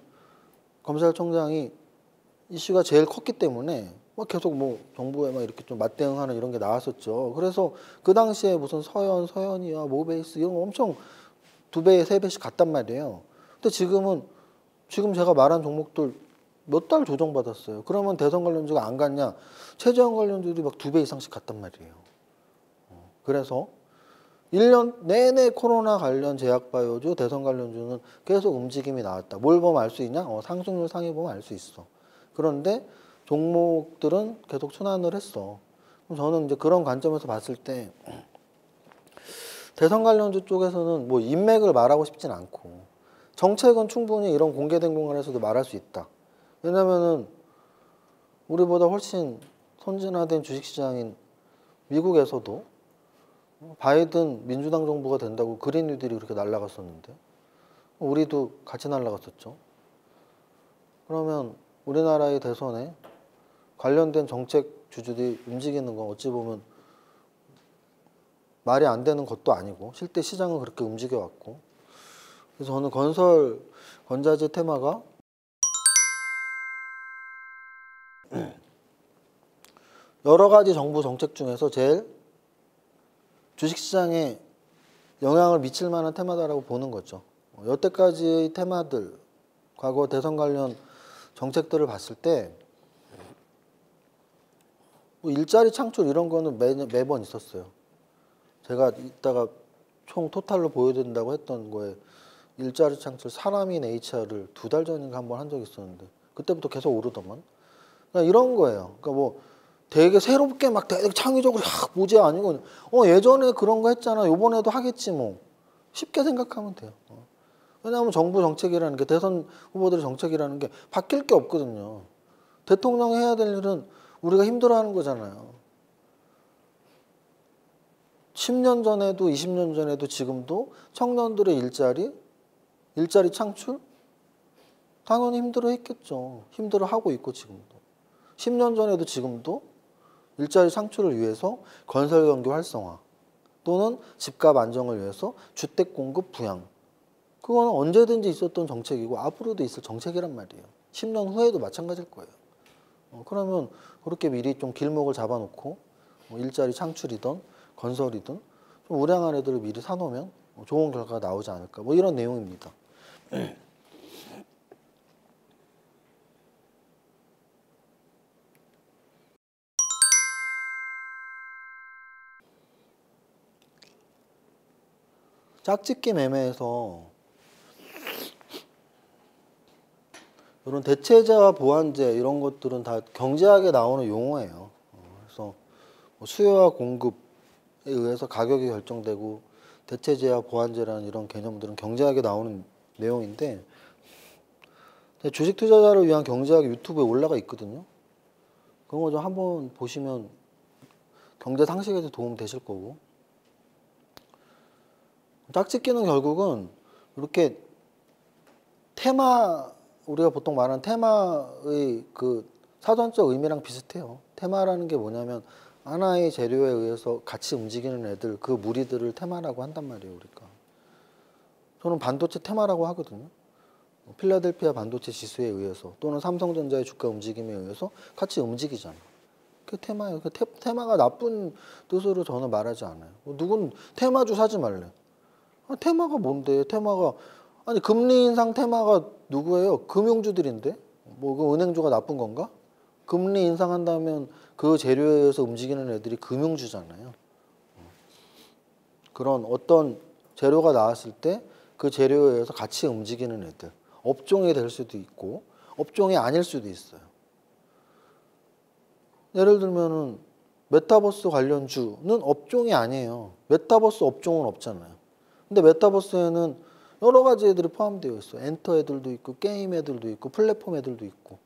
검찰총장이 이슈가 제일 컸기 때문에 막 계속 뭐 정부에 막 이렇게 좀 맞대응하는 이런 게 나왔었죠. 그래서 그 당시에 무슨 서현이와 모베이스 이런 거 엄청 2배, 3배씩 갔단 말이에요. 근데 지금 제가 말한 종목들 몇 달 조정받았어요. 그러면 대선 관련주가 안 갔냐? 최저한 관련주들이 막 2배 이상씩 갔단 말이에요. 그래서 1년 내내 코로나 관련 제약바이오주, 대선 관련주는 계속 움직임이 나왔다. 뭘 보면 알 수 있냐? 상승률 상위 보면 알 수 있어. 그런데 종목들은 계속 순환을 했어. 그럼 저는 이제 그런 관점에서 봤을 때 대선 관련주 쪽에서는 뭐 인맥을 말하고 싶진 않고 정책은 충분히 이런 공개된 공간에서도 말할 수 있다. 왜냐면은 우리보다 훨씬 선진화된 주식시장인 미국에서도 바이든 민주당 정부가 된다고 그린 뉴딜이 그렇게 날아갔었는데 우리도 같이 날아갔었죠. 그러면 우리나라의 대선에 관련된 정책 주주들이 움직이는 건 어찌 보면 말이 안 되는 것도 아니고 실제 시장은 그렇게 움직여왔고, 그래서 저는 건설 건자재 테마가 여러 가지 정부 정책 중에서 제일 주식시장에 영향을 미칠 만한 테마다라고 보는 거죠. 여태까지의 테마들, 과거 대선 관련 정책들을 봤을 때 뭐 일자리 창출 이런 거는 매번 있었어요. 제가 이따가 총 토탈로 보여드린다고 했던 거에 일자리 창출 사람인 HR을 2달 전인가 한번 한 적이 있었는데 그때부터 계속 오르더만. 그러니까 이런 거예요. 그러니까 뭐 되게 새롭게 막 되게 창의적으로 뭐지 아니고 예전에 그런 거 했잖아. 요번에도 하겠지 뭐. 쉽게 생각하면 돼요. 왜냐하면 정부 정책이라는 게 대선 후보들의 정책이라는 게 바뀔 게 없거든요. 대통령이 해야 될 일은 우리가 힘들어하는 거잖아요. 10년 전에도 20년 전에도 지금도 청년들의 일자리 창출 당연히 힘들어 했겠죠. 힘들어 하고 있고 지금도. 10년 전에도 지금도 일자리 창출을 위해서 건설 경기 활성화 또는 집값 안정을 위해서 주택 공급 부양, 그거는 언제든지 있었던 정책이고 앞으로도 있을 정책이란 말이에요. 10년 후에도 마찬가지일 거예요. 그러면 그렇게 미리 좀 길목을 잡아놓고 뭐 일자리 창출이든 건설이든 좀 우량한 애들을 미리 사놓으면 좋은 결과가 나오지 않을까, 뭐 이런 내용입니다. 짝짓기 매매에서 이런 대체재와 보완재 이런 것들은 다 경제학에 나오는 용어예요. 그래서 수요와 공급에 의해서 가격이 결정되고 대체재와 보완재라는 이런 개념들은 경제학에 나오는 내용인데 주식 투자자를 위한 경제학 유튜브에 올라가 있거든요. 그런 거 좀 한번 보시면 경제 상식에도 도움 되실 거고. 짝짓기는 결국은 이렇게 테마, 우리가 보통 말하는 테마의 그 사전적 의미랑 비슷해요. 테마라는 게 뭐냐면 하나의 재료에 의해서 같이 움직이는 애들, 그 무리들을 테마라고 한단 말이에요, 우리가. 저는 반도체 테마라고 하거든요. 필라델피아 반도체 지수에 의해서 또는 삼성전자의 주가 움직임에 의해서 같이 움직이잖아. 그게 테마예요. 그 테마가 나쁜 뜻으로 저는 말하지 않아요. 누군 테마주 사지 말래. 테마가 뭔데? 테마가 아니 금리 인상 테마가 누구예요? 금융주들인데? 뭐 그 은행주가 나쁜 건가? 금리 인상한다면 그 재료에 의해서 움직이는 애들이 금융주잖아요. 그런 어떤 재료가 나왔을 때 그 재료에 의해서 같이 움직이는 애들, 업종이 될 수도 있고 업종이 아닐 수도 있어요. 예를 들면은 메타버스 관련주는 업종이 아니에요. 메타버스 업종은 없잖아요. 근데 메타버스에는 여러 가지 애들이 포함되어 있어요. 엔터 애들도 있고 게임 애들도 있고 플랫폼 애들도 있고.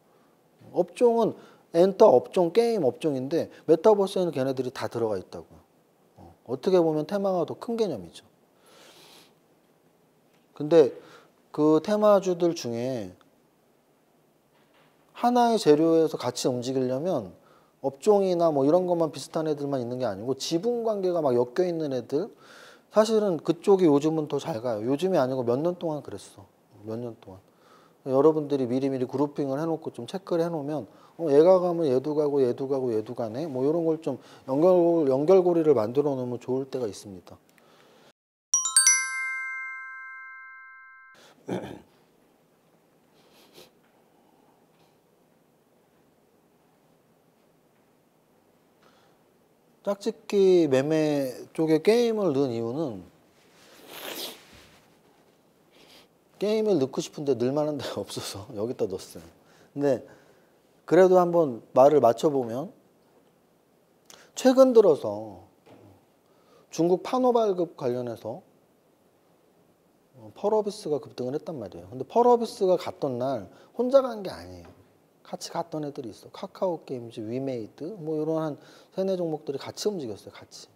업종은 엔터 업종, 게임 업종인데 메타버스에는 걔네들이 다 들어가 있다고요. 어떻게 보면 테마가 더 큰 개념이죠. 근데 그 테마주들 중에 하나의 재료에서 같이 움직이려면 업종이나 뭐 이런 것만 비슷한 애들만 있는 게 아니고 지분 관계가 막 엮여 있는 애들 사실은 그쪽이 요즘은 더 잘 가요. 요즘이 아니고 몇 년 동안 그랬어. 몇 년 동안. 여러분들이 미리미리 그룹핑을 해놓고 좀 체크를 해놓으면 얘가 가면 얘도 가고 얘도 가고 얘도 가네. 뭐 이런 걸 좀 연결고리를 만들어 놓으면 좋을 때가 있습니다. 짝짓기 매매 쪽에 게임을 넣은 이유는 게임을 넣고 싶은데 넣을 만한 데가 없어서 여기다 넣었어요. 근데 그래도 한번 말을 맞춰보면 최근 들어서 중국 판호 발급 관련해서 펄어비스가 급등을 했단 말이에요. 근데 펄어비스가 갔던 날 혼자 간 게 아니에요. 같이 갔던 애들이 있어. 카카오 게임즈, 위메이드 뭐 이런 한 세네 종목들이 같이 움직였어요. 같이.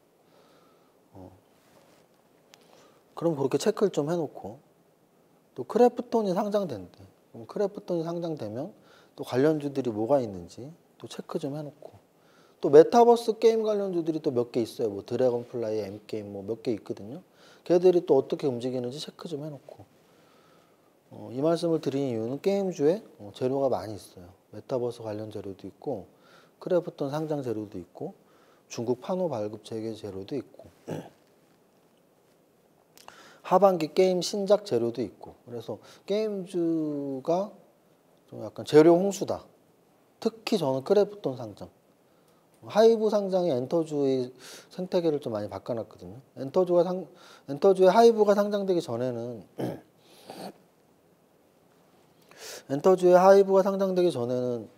그럼 그렇게 체크를 좀 해놓고 또 크래프톤이 상장된대. 그럼 크래프톤이 상장되면 또 관련주들이 뭐가 있는지 또 체크 좀 해놓고 또 메타버스 게임 관련주들이 또 몇 개 있어요. 뭐 드래곤플라이, M게임 뭐 몇 개 있거든요. 걔들이 또 어떻게 움직이는지 체크 좀 해놓고 이 말씀을 드린 이유는 게임주에 재료가 많이 있어요. 메타버스 관련 재료도 있고 크래프톤 상장 재료도 있고 중국 판호 발급 재개 재료도 있고 하반기 게임 신작 재료도 있고 그래서 게임주가 좀 약간 재료 홍수다. 특히 저는 크래프톤 상장 하이브 상장이 엔터주의 생태계를 좀 많이 바꿔놨거든요. 엔터주의 하이브가 상장되기 전에는 엔터주의 하이브가 상장되기 전에는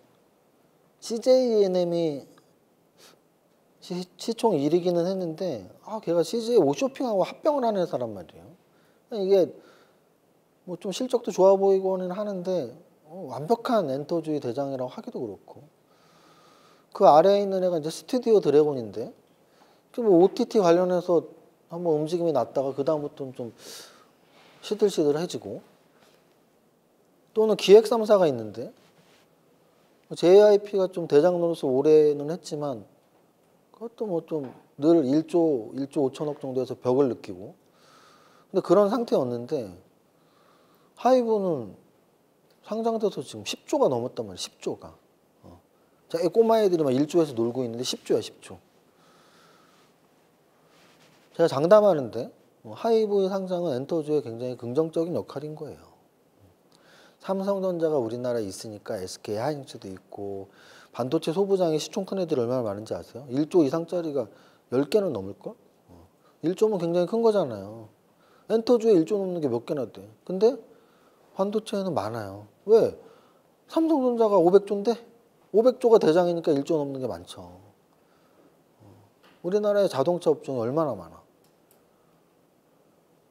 CJENM이 시총 1위기는 했는데 걔가 CJ 옷쇼핑하고 합병을 하는 사람 말이에요. 이게 뭐 좀 실적도 좋아 보이고는 하는데 완벽한 엔터주의 대장이라고 하기도 그렇고 그 아래에 있는 애가 이제 스튜디오 드래곤인데 뭐 OTT 관련해서 한번 움직임이 났다가 그 다음부터는 좀 시들시들해지고 또는 기획 3사가 있는데 JYP가 좀 대장 노릇을 올해는 했지만 그것도 뭐 좀 늘 1조 5천억 정도에서 벽을 느끼고 근데 그런 상태였는데 하이브는 상장돼서 지금 10조가 넘었단 말이에요. 10조가. 자, 이 꼬마 애들이 막 1조에서 놀고 있는데 10조야 10조. 제가 장담하는데 하이브의 상장은 엔터주에 굉장히 긍정적인 역할인 거예요. 삼성전자가 우리나라에 있으니까 SK 하이닉스도 있고 반도체 소부장이 시총 큰 애들이 얼마나 많은지 아세요? 1조 이상짜리가 10개는 넘을걸? 1조면 굉장히 큰 거잖아요. 엔터주에 1조 넘는 게 몇 개나 돼. 근데 반도체에는 많아요. 왜? 삼성전자가 500조인데 500조가 대장이니까 1조 넘는 게 많죠. 우리나라의 자동차 업종이 얼마나 많아.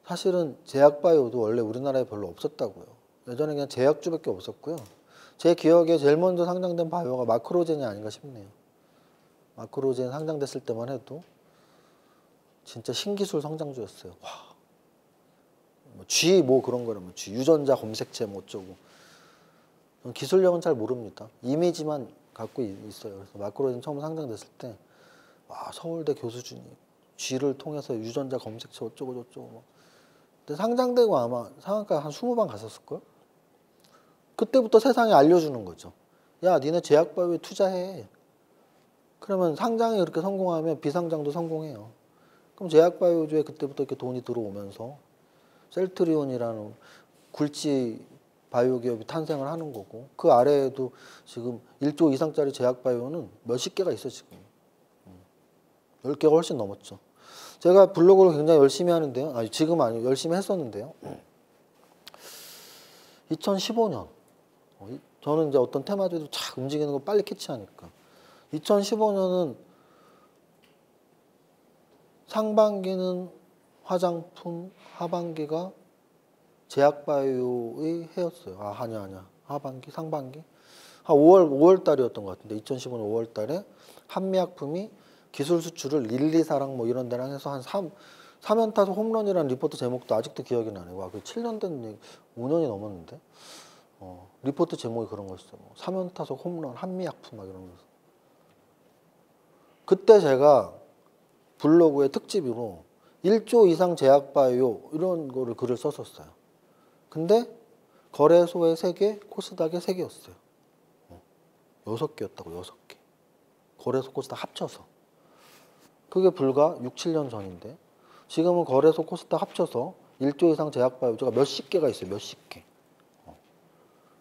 사실은 제약바이오도 원래 우리나라에 별로 없었다고요. 예전에 그냥 제약주밖에 없었고요. 제 기억에 제일 먼저 상장된 바이오가 마크로젠이 아닌가 싶네요. 마크로젠 상장됐을 때만 해도 진짜 신기술 성장주였어요. 와. G 뭐 그런 거라면 G 유전자 검색체 뭐 어쩌고 기술력은 잘 모릅니다. 이미지만 갖고 있어요. 그래서 마크로젠 처음 상장됐을 때 와, 서울대 교수진이 G를 통해서 유전자 검색체 어쩌고 저쩌고 근데 상장되고 아마 상한가 한 20번 갔었을걸? 그때부터 세상에 알려주는 거죠. 야, 니네 제약바이오에 투자해. 그러면 상장이 그렇게 성공하면 비상장도 성공해요. 그럼 제약바이오주에 그때부터 이렇게 돈이 들어오면서 셀트리온이라는 굴지 바이오 기업이 탄생을 하는 거고 그 아래에도 지금 1조 이상짜리 제약바이오는 몇십 개가 있어 지금. 10개가 훨씬 넘었죠. 제가 블로그를 굉장히 열심히 하는데요. 아니 지금 아니고 열심히 했었는데요. 2015년 저는 이제 어떤 테마주도 착 움직이는 거 빨리 캐치하니까 2015년은 상반기는 화장품, 하반기가 제약바이오의 해였어요. 아니야. 하반기, 상반기? 한 5월 달이었던 것 같은데 2015년 5월 달에 한미약품이 기술 수출을 1, 2, 4랑 뭐 이런 데랑 해서 한 3연타석 홈런이라는 리포트 제목도 아직도 기억이 나네요. 와, 그 7년 된 얘기, 5년이 넘었는데 리포트 제목이 그런 거였어요. 3연타석 홈런, 한미약품 막 이러면서 그때 제가 블로그의 특집으로 1조 이상 제약바이오 이런 거를 글을 썼었어요. 근데 거래소에 3개, 코스닥에 3개였어요. 6개였다고, 6개. 거래소, 코스닥 합쳐서. 그게 불과 6, 7년 전인데 지금은 거래소, 코스닥 합쳐서 1조 이상 제약바이오가 몇십 개가 있어요. 몇십 개.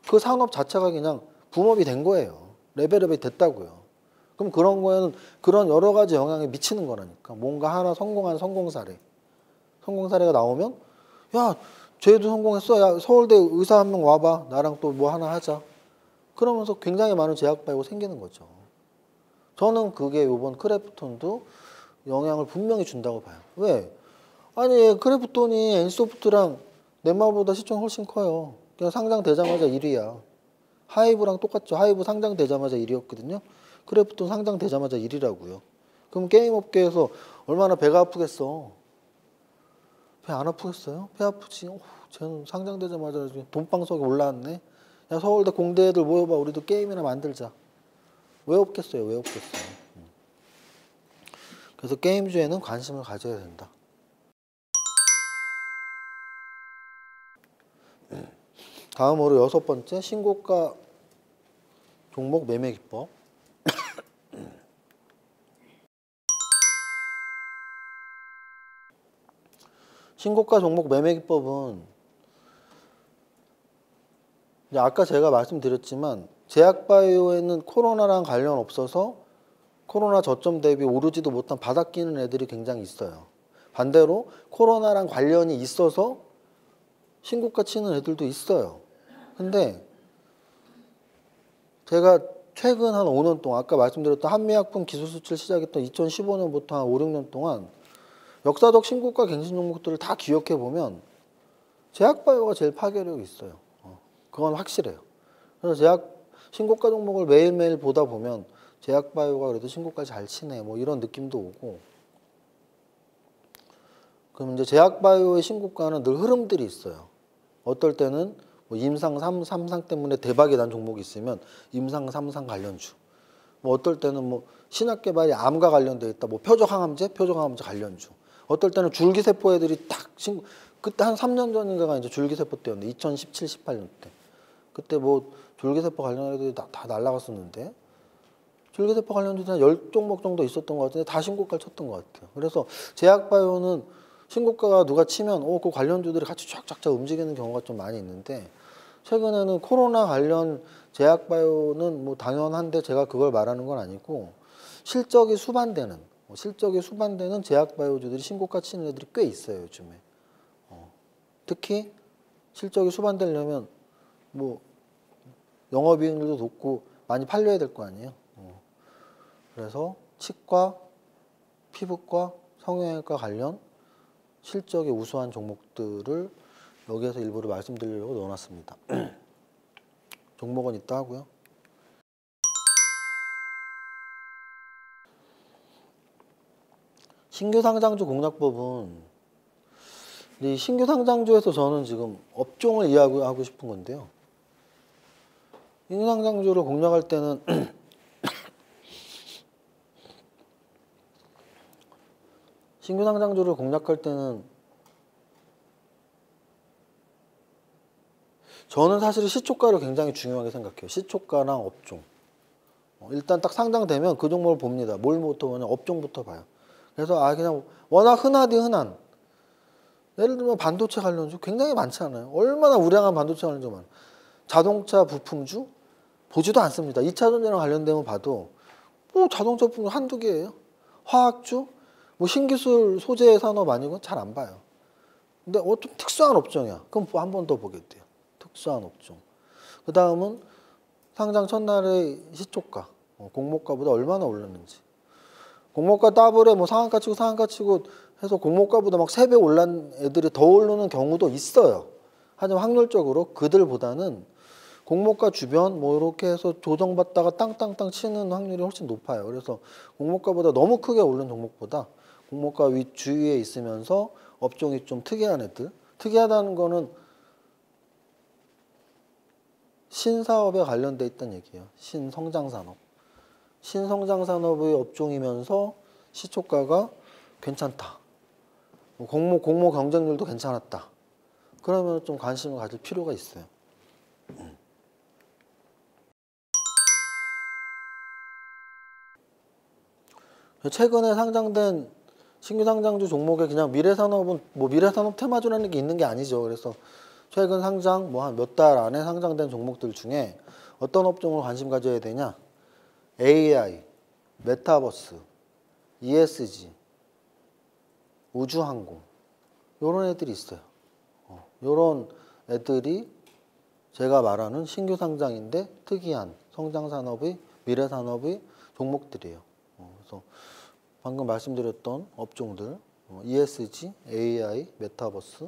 그 산업 자체가 그냥 붐업이 된 거예요. 레벨업이 됐다고요. 그럼 그런 거에는 그런 여러 가지 영향이 미치는 거라니까. 뭔가 하나 성공한 성공 사례가 나오면 야, 쟤도 성공했어. 야, 서울대 의사 한 명 와봐. 나랑 또 뭐 하나 하자. 그러면서 굉장히 많은 제약바이오가 생기는 거죠. 저는 그게 이번 크래프톤도 영향을 분명히 준다고 봐요. 왜? 아니 크래프톤이 NC소프트랑 넷마블보다 시총이 훨씬 커요. 그냥 상장되자마자 1위야. 하이브랑 똑같죠. 하이브 상장되자마자 1위였거든요. 크래프톤 상장되자마자 1위라고요. 그럼 게임 업계에서 얼마나 배가 아프겠어. 배 안 아프겠어요? 배 아프지. 쟤는 상장되자마자 돈방석에 올라왔네. 야, 서울대 공대 애들 모여봐. 우리도 게임이나 만들자. 왜 없겠어요? 왜 없겠어요? 그래서 게임주에는 관심을 가져야 된다. 다음으로 6번째, 신고가 종목 매매 기법. 신고가 종목 매매 기법은 이제 아까 제가 말씀드렸지만 제약바이오에는 코로나랑 관련 없어서 코로나 저점 대비 오르지도 못한 바닥 끼는 애들이 굉장히 있어요. 반대로 코로나랑 관련이 있어서 신고가 치는 애들도 있어요. 근데 제가 최근 한 5년 동안 아까 말씀드렸던 한미약품 기술 수출 시작했던 2015년부터 한 5, 6년 동안 역사적 신고가 갱신 종목들을 다 기억해 보면 제약바이오가 제일 파괴력이 있어요. 그건 확실해요. 그래서 신고가 종목을 매일매일 보다 보면 제약바이오가 그래도 신고가 잘 치네 뭐 이런 느낌도 오고. 그럼 이제 제약바이오의 신고가는 늘 흐름들이 있어요. 어떨 때는 뭐 임상 3상 때문에 대박이 난 종목이 있으면 임상 3상 관련주. 뭐 어떨 때는 뭐 신약개발이 암과 관련돼 있다. 뭐 표적항암제 관련주. 어떨 때는 줄기세포 애들이 그때 한 3년 전인가가 이제 줄기세포 때였는데 2017, 18년 때. 그때 뭐 줄기세포 관련 애들이 다 날라갔었는데 줄기세포 관련주도 한 10종목 정도 있었던 것 같은데 다 신고가를 쳤던 것 같아요. 그래서 제약바이오는 신고가가 누가 치면 그 관련주들이 같이 쫙쫙쫙 움직이는 경우가 좀 많이 있는데 최근에는 코로나 관련 제약바이오는 뭐 당연한데 제가 그걸 말하는 건 아니고 실적이 수반되는 제약바이오주들이 신고가 치는 애들이 꽤 있어요. 요즘에. 특히 실적이 수반되려면 뭐 영업이익률도 높고 많이 팔려야 될 거 아니에요. 그래서 치과, 피부과, 성형외과 관련 실적이 우수한 종목들을 여기에서 일부러 말씀드리려고 넣어놨습니다. 종목은 있다 하고요. 신규 상장주 공략법은 이 신규 상장주에서 저는 지금 업종을 이해하고 싶은 건데요. 신규 상장주를 공략할 때는 신규 상장주를 공략할 때는 저는 사실 시초가를 굉장히 중요하게 생각해요. 시초가랑 업종. 일단 딱 상장되면 그 종목을 봅니다. 뭘부터 보냐? 업종부터 봐요. 그래서 그냥 워낙 흔한 예를 들면 반도체 관련주 굉장히 많잖아요. 얼마나 우량한 반도체 관련주 많아요. 자동차 부품주 보지도 않습니다. 2차 전지랑 관련되면 봐도 뭐 자동차 부품 한두 개예요. 화학주 뭐 신기술 소재 산업 아니고 잘 안 봐요. 근데 좀 특수한 업종이야. 그럼 한 번 더 보게 돼요. 특수한 업종. 그 다음은 상장 첫날의 시초가, 공모가보다 얼마나 올랐는지. 공모가 더블에 뭐 상한가 치고 해서 공모가보다 막 3배 올란 애들이 더 오르는 경우도 있어요. 하지만 확률적으로 그들보다는 공모가 주변 뭐 이렇게 해서 조정받다가 땅땅땅 치는 확률이 훨씬 높아요. 그래서 공모가보다 너무 크게 오른 종목보다 공모가 주위에 있으면서 업종이 좀 특이한 애들. 특이하다는 거는 신사업에 관련돼 있다는 얘기예요. 신성장산업. 신성장 산업의 업종이면서 시초가가 괜찮다. 공모 경쟁률도 괜찮았다. 그러면 좀 관심을 가질 필요가 있어요. 최근에 상장된 신규 상장주 종목에 그냥 미래산업은 뭐 미래산업 테마주라는 게 있는 게 아니죠. 그래서 최근 상장 뭐 한 몇 달 안에 상장된 종목들 중에 어떤 업종을 관심 가져야 되냐? AI, 메타버스, ESG, 우주항공 이런 애들이 있어요. 이런 애들이 제가 말하는 신규 상장인데 특이한 성장산업의 미래산업의 종목들이에요. 그래서 방금 말씀드렸던 업종들 ESG, AI, 메타버스,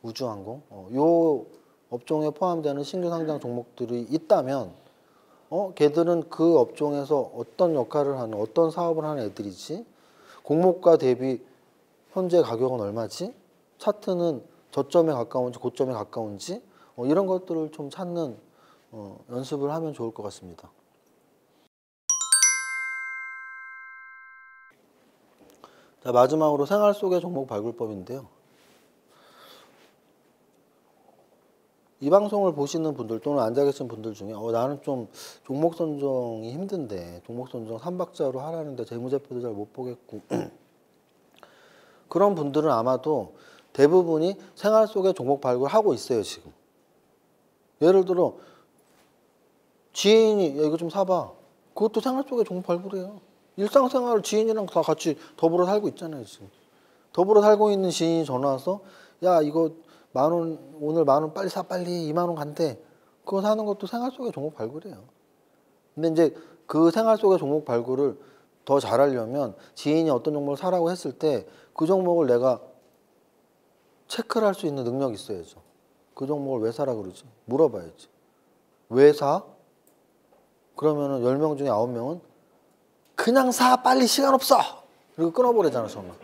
우주항공 요 업종에 포함되는 신규 상장 종목들이 있다면 걔들은 그 업종에서 어떤 역할을 하는 어떤 사업을 하는 애들이지 공모가 대비 현재 가격은 얼마지 차트는 저점에 가까운지 고점에 가까운지 이런 것들을 좀 찾는 연습을 하면 좋을 것 같습니다. 자, 마지막으로 생활 속의 종목 발굴법인데요. 이 방송을 보시는 분들 또는 앉아 계신 분들 중에 나는 좀 종목 선정이 힘든데 종목 선정 3박자로 하라는데 재무제표도 잘 못 보겠고 그런 분들은 아마도 대부분이 생활 속의 종목 발굴하고 있어요. 지금 예를 들어 지인이 야, 이거 좀 사봐. 그것도 생활 속의 종목 발굴이에요. 일상생활 지인이랑 다 같이 더불어 살고 있잖아요. 지금 더불어 살고 있는 지인이 전화 와서 야 이거 10,000원 오늘 10,000원 빨리 사 빨리 20,000원 간대. 그거 사는 것도 생활 속의 종목 발굴이에요. 근데 이제 그 생활 속의 종목 발굴을 더 잘하려면 지인이 어떤 종목을 사라고 했을 때 그 종목을 내가 체크를 할 수 있는 능력이 있어야죠. 그 종목을 왜 사라 그러지? 물어봐야지. 왜 사? 그러면은 10명 중에 9명은 그냥 사 빨리 시간 없어. 그리고 끊어버리잖아 전화.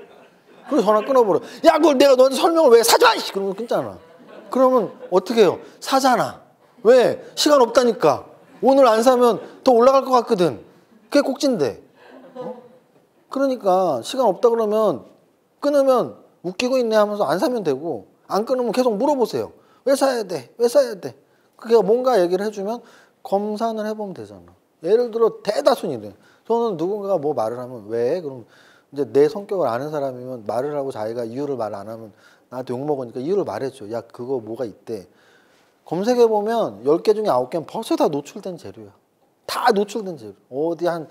그리고 전화 끊어버려. 야 그걸 내가 너한테 설명을 왜 사지 마! 그러면 끊잖아. 그러면 어떻게 해요? 사잖아. 왜? 시간 없다니까. 오늘 안 사면 더 올라갈 것 같거든. 그게 꼭진데. 그러니까 시간 없다 그러면 끊으면 웃기고 있네 하면서 안 사면 되고 안 끊으면 계속 물어보세요. 왜 사야 돼? 왜 사야 돼? 그게 뭔가 얘기를 해주면 검산을 해보면 되잖아. 예를 들어 대다수는 저는 누군가가 뭐 말을 하면 왜? 그럼 이제 내 성격을 아는 사람이면 말을 하고 자기가 이유를 말 안 하면 나한테 욕먹으니까 이유를 말해줘. 야 그거 뭐가 있대. 검색해보면 10개 중에 9개는 벌써 다 노출된 재료야. 다 노출된 재료. 어디 한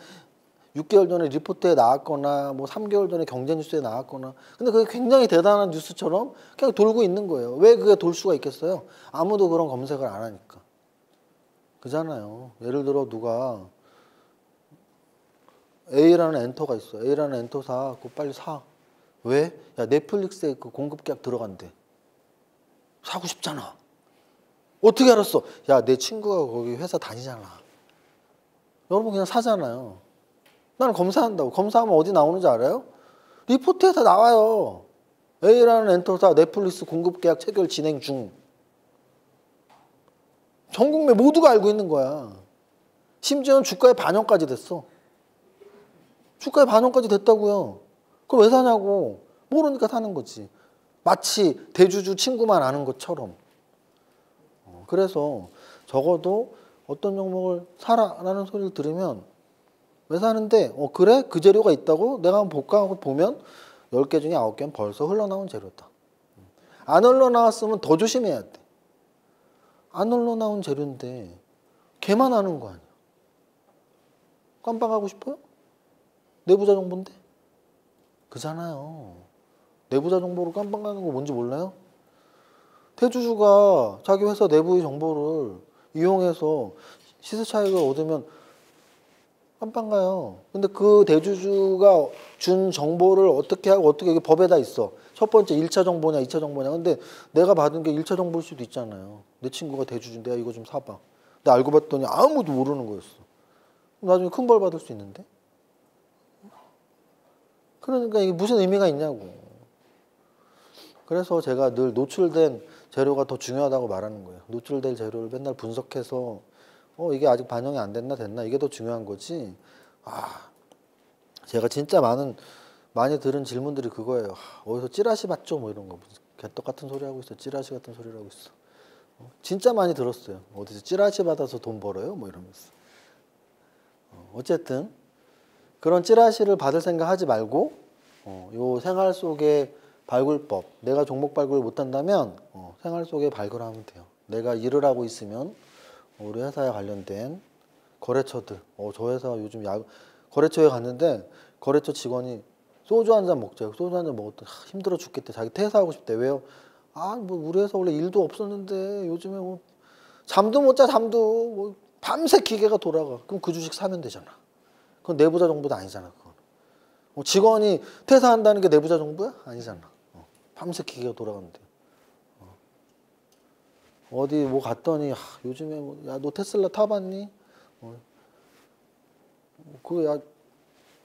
6개월 전에 리포트에 나왔거나 뭐 3개월 전에 경제뉴스에 나왔거나 근데 그게 굉장히 대단한 뉴스처럼 그냥 돌고 있는 거예요. 왜 그게 돌 수가 있겠어요? 아무도 그런 검색을 안 하니까. 그잖아요. 예를 들어 누가 A라는 엔터가 있어. A라는 엔터 사. 그거 빨리 사. 왜? 야 넷플릭스에 그 공급 계약 들어간대. 사고 싶잖아. 어떻게 알았어? 야 내 친구가 거기 회사 다니잖아. 여러분 그냥 사잖아요. 나는 검사한다고. 검사하면 어디 나오는지 알아요? 리포트에 다 나와요. A라는 엔터사 넷플릭스 공급 계약 체결 진행 중. 전 국민 모두가 알고 있는 거야. 심지어는 주가에 반영까지 됐어. 주가에 반영까지 됐다고요. 그걸 왜 사냐고. 모르니까 사는 거지. 마치 대주주 친구만 아는 것처럼. 그래서 적어도 어떤 종목을 사라라는 소리를 들으면 왜 사는데 그래? 그 재료가 있다고? 내가 한번 볼까 하고 보면 10개 중에 9개는 벌써 흘러나온 재료다. 안 흘러나왔으면 더 조심해야 돼. 안 흘러나온 재료인데 걔만 아는 거 아니야. 깜빵하고 싶어요? 내부자 정보인데? 그잖아요. 내부자 정보로 깜빵하는 거 뭔지 몰라요? 대주주가 자기 회사 내부의 정보를 이용해서 시세 차익을 얻으면 깜빵 가요. 근데 그 대주주가 준 정보를 어떻게 하고 어떻게 이게 법에 다 있어. 첫 번째 1차 정보냐 2차 정보냐. 근데 내가 받은 게 1차 정보일 수도 있잖아요. 내 친구가 대주주인데 내가 이거 좀 사봐. 근데 알고 봤더니 아무도 모르는 거였어. 나중에 큰 벌 받을 수 있는데. 그러니까 이게 무슨 의미가 있냐고. 그래서 제가 늘 노출된 재료가 더 중요하다고 말하는 거예요. 노출될 재료를 맨날 분석해서 이게 아직 반영이 안 됐나 됐나 이게 더 중요한 거지. 제가 진짜 많이 들은 질문들이 그거예요. 어디서 찌라시 받죠? 뭐 이런 거. 무슨 개떡 같은 소리 하고 있어. 찌라시 같은 소리를 하고 있어. 진짜 많이 들었어요. 어디서 찌라시 받아서 돈 벌어요? 뭐 이러면서. 어쨌든 그런 찌라시를 받을 생각 하지 말고 요 생활 속의 발굴법, 내가 종목 발굴을 못한다면 생활 속에 발굴하면 돼요. 내가 일을 하고 있으면 우리 회사에 관련된 거래처들, 저 회사 요즘 거래처에 갔는데 거래처 직원이 소주 한 잔 먹자고. 소주 한 잔 먹었더니 힘들어 죽겠대. 자기 퇴사하고 싶대. 왜요? 뭐 우리 회사 원래 일도 없었는데 요즘에 뭐 잠도 못 자. 잠도 뭐 밤새 기계가 돌아가. 그럼 그 주식 사면 되잖아. 그건 내부자 정보도 아니잖아. 그건. 직원이 퇴사한다는 게 내부자 정보야? 아니잖아. 밤새 기계가 돌아가는데. 어디 뭐 갔더니 요즘에 뭐, 야, 너 테슬라 타봤니? 야,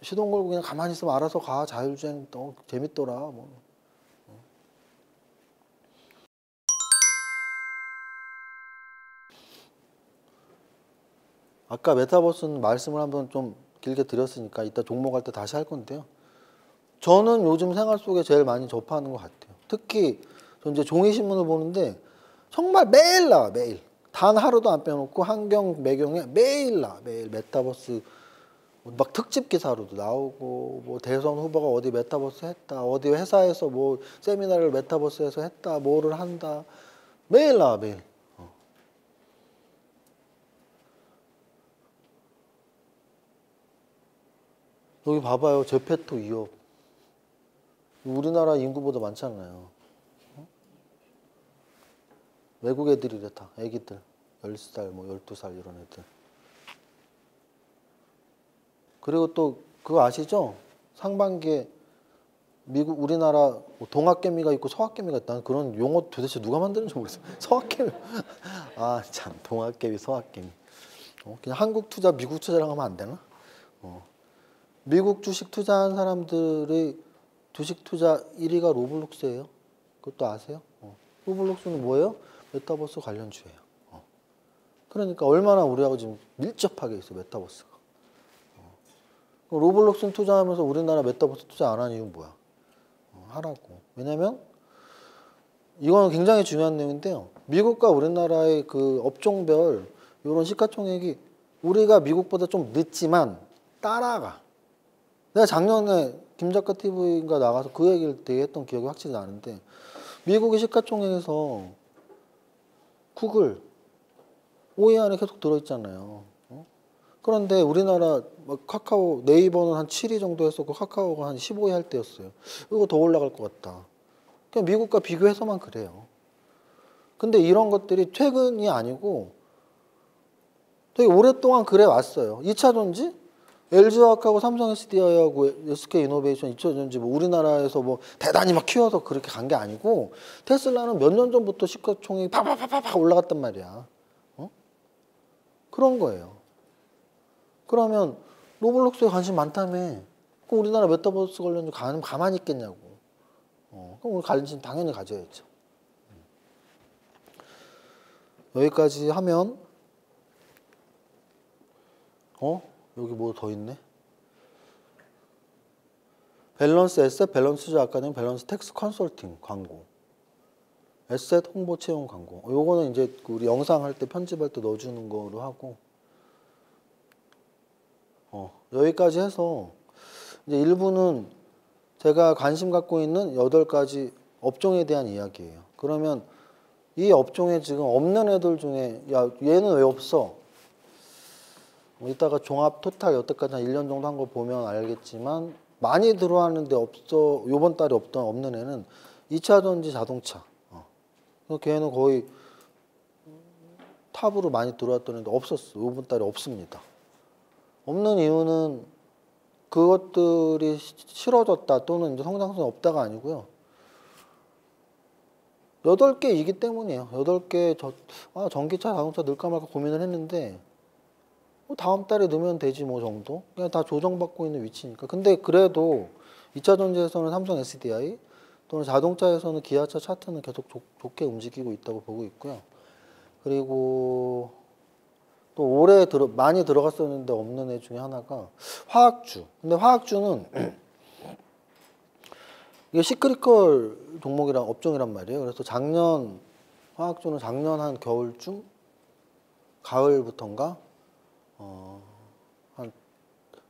시동 걸고 그냥 가만히 있으면 알아서 가. 자율주행 재밌더라. 뭐. 아까 메타버스는 말씀을 한번 좀 길게 드렸으니까 이따 종목할 때 다시 할 건데요. 저는 요즘 생활 속에 제일 많이 접하는 것 같아요. 특히 저 이제 종이신문을 보는데 정말 매일 나와. 매일. 단 하루도 안 빼놓고 환경 매경에 매일 나와. 매일 메타버스 막 특집 기사로도 나오고 뭐 대선 후보가 어디 메타버스 했다. 어디 회사에서 뭐 세미나를 메타버스에서 했다. 뭐를 한다. 매일 나와. 매일. 여기 봐봐요. 제페토 2억. 우리나라 인구보다 많잖아요. 외국 애들이래 다. 애기들. 10살, 뭐 12살 이런 애들. 그리고 또 그거 아시죠? 상반기에 미국, 우리나라 동학개미가 있고 서학개미가 있다. 그런 용어 도대체 누가 만드는지 모르겠어요. 서학개미. 참. 동학개미, 서학개미. 그냥 한국 투자, 미국 투자랑 하면 안 되나? 미국 주식 투자한 사람들의 주식 투자 1위가 로블록스예요. 그것도 아세요? 로블록스는 뭐예요? 메타버스 관련주예요. 그러니까 얼마나 우리하고 지금 밀접하게 있어 메타버스가. 로블록스 투자하면서 우리나라 메타버스 투자 안 하는 이유는 뭐야? 하라고. 왜냐면 이거는 굉장히 중요한 내용인데요. 미국과 우리나라의 그 업종별 이런 시가총액이 우리가 미국보다 좀 늦지만 따라가. 내가 작년에 김작가 TV인가 나가서 그 얘기를 되게 했던 기억이 확실히 나는데 미국의 시가총액에서 구글 5위 안에 계속 들어있잖아요. 그런데 우리나라 카카오, 네이버는 한 7위 정도 했었고 카카오가 한 15위 할 때였어요. 이거 더 올라갈 것 같다. 그냥 미국과 비교해서만 그래요. 근데 이런 것들이 최근이 아니고 되게 오랫동안 그래 왔어요. 2차전지? LG화학하고 삼성 SDI하고 SK이노베이션 2차전지 뭐 우리나라에서 뭐 대단히 막 키워서 그렇게 간 게 아니고 테슬라는 몇 년 전부터 시가총액이 팍팍팍팍 올라갔단 말이야. 그런 거예요. 그러면 로블록스에 관심 많다며. 그럼 우리나라 메타버스 관련 가만히 있겠냐고. 그럼 우리 관심 당연히 가져야죠. 여기까지 하면 여기 뭐 더 있네. 밸런스 에셋, 밸런스 투자 아카데미, 밸런스 텍스 컨설팅 광고. 에셋 홍보 채용 광고. 요거는 이제 우리 영상 할 때 편집할 때 넣어주는 거로 하고. 여기까지 해서 이제 일부는 제가 관심 갖고 있는 8가지 업종에 대한 이야기예요. 그러면 이 업종에 지금 없는 애들 중에 야 얘는 왜 없어? 이따가 종합 토탈 여태까지 한 1년 정도 한 거 보면 알겠지만 많이 들어왔는데 없어. 요번 달에 없는 애는 2차전지 자동차. 걔는 거의 탑으로 많이 들어왔던 애인데 없었어. 요번 달에 없습니다. 없는 이유는 그것들이 싫어졌다 또는 이제 성장성이 없다가 아니고요. 8개이기 때문이에요. 8개 전기차, 자동차 넣을까 말까 고민을 했는데 다음 달에 넣으면 되지 뭐 정도? 그냥 다 조정받고 있는 위치니까. 근데 그래도 2차 전지에서는 삼성 SDI 또는 자동차에서는 기아차 차트는 계속 좋게 움직이고 있다고 보고 있고요. 그리고 또 올해 많이 들어갔었는데 없는 애 중에 하나가 화학주. 근데 화학주는 이게 시크릿컬 종목이란 업종이란 말이에요. 그래서 작년 화학주는 작년 한 겨울쯤 가을부터인가 한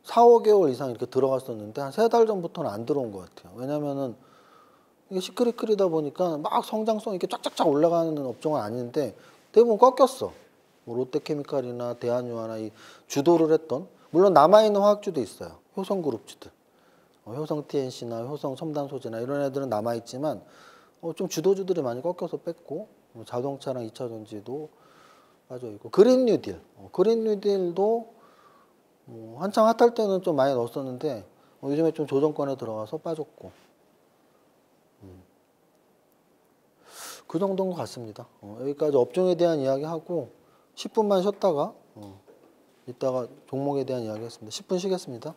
4, 5개월 이상 이렇게 들어갔었는데 한 3달 전부터는 안 들어온 것 같아요. 왜냐면은 이게 시크릿컬이다 보니까 막 성장성이 이렇게 쫙쫙쫙 올라가는 업종은 아닌데 대부분 꺾였어. 뭐 롯데케미칼이나 대한유화나 이 주도를 했던, 물론 남아있는 화학주도 있어요. 효성그룹주들. 효성 TNC나 효성 첨단소재나 이런 애들은 남아있지만 좀 주도주들이 많이 꺾여서 뺐고, 자동차랑 2차 전지도 빠져있고, 그린 뉴딜. 그린 뉴딜도 한창 핫할 때는 좀 많이 넣었었는데 요즘에 좀 조정권에 들어가서 빠졌고, 그 정도인 것 같습니다. 여기까지 업종에 대한 이야기하고 10분만 쉬었다가 이따가 종목에 대한 이야기 했습니다. 10분 쉬겠습니다.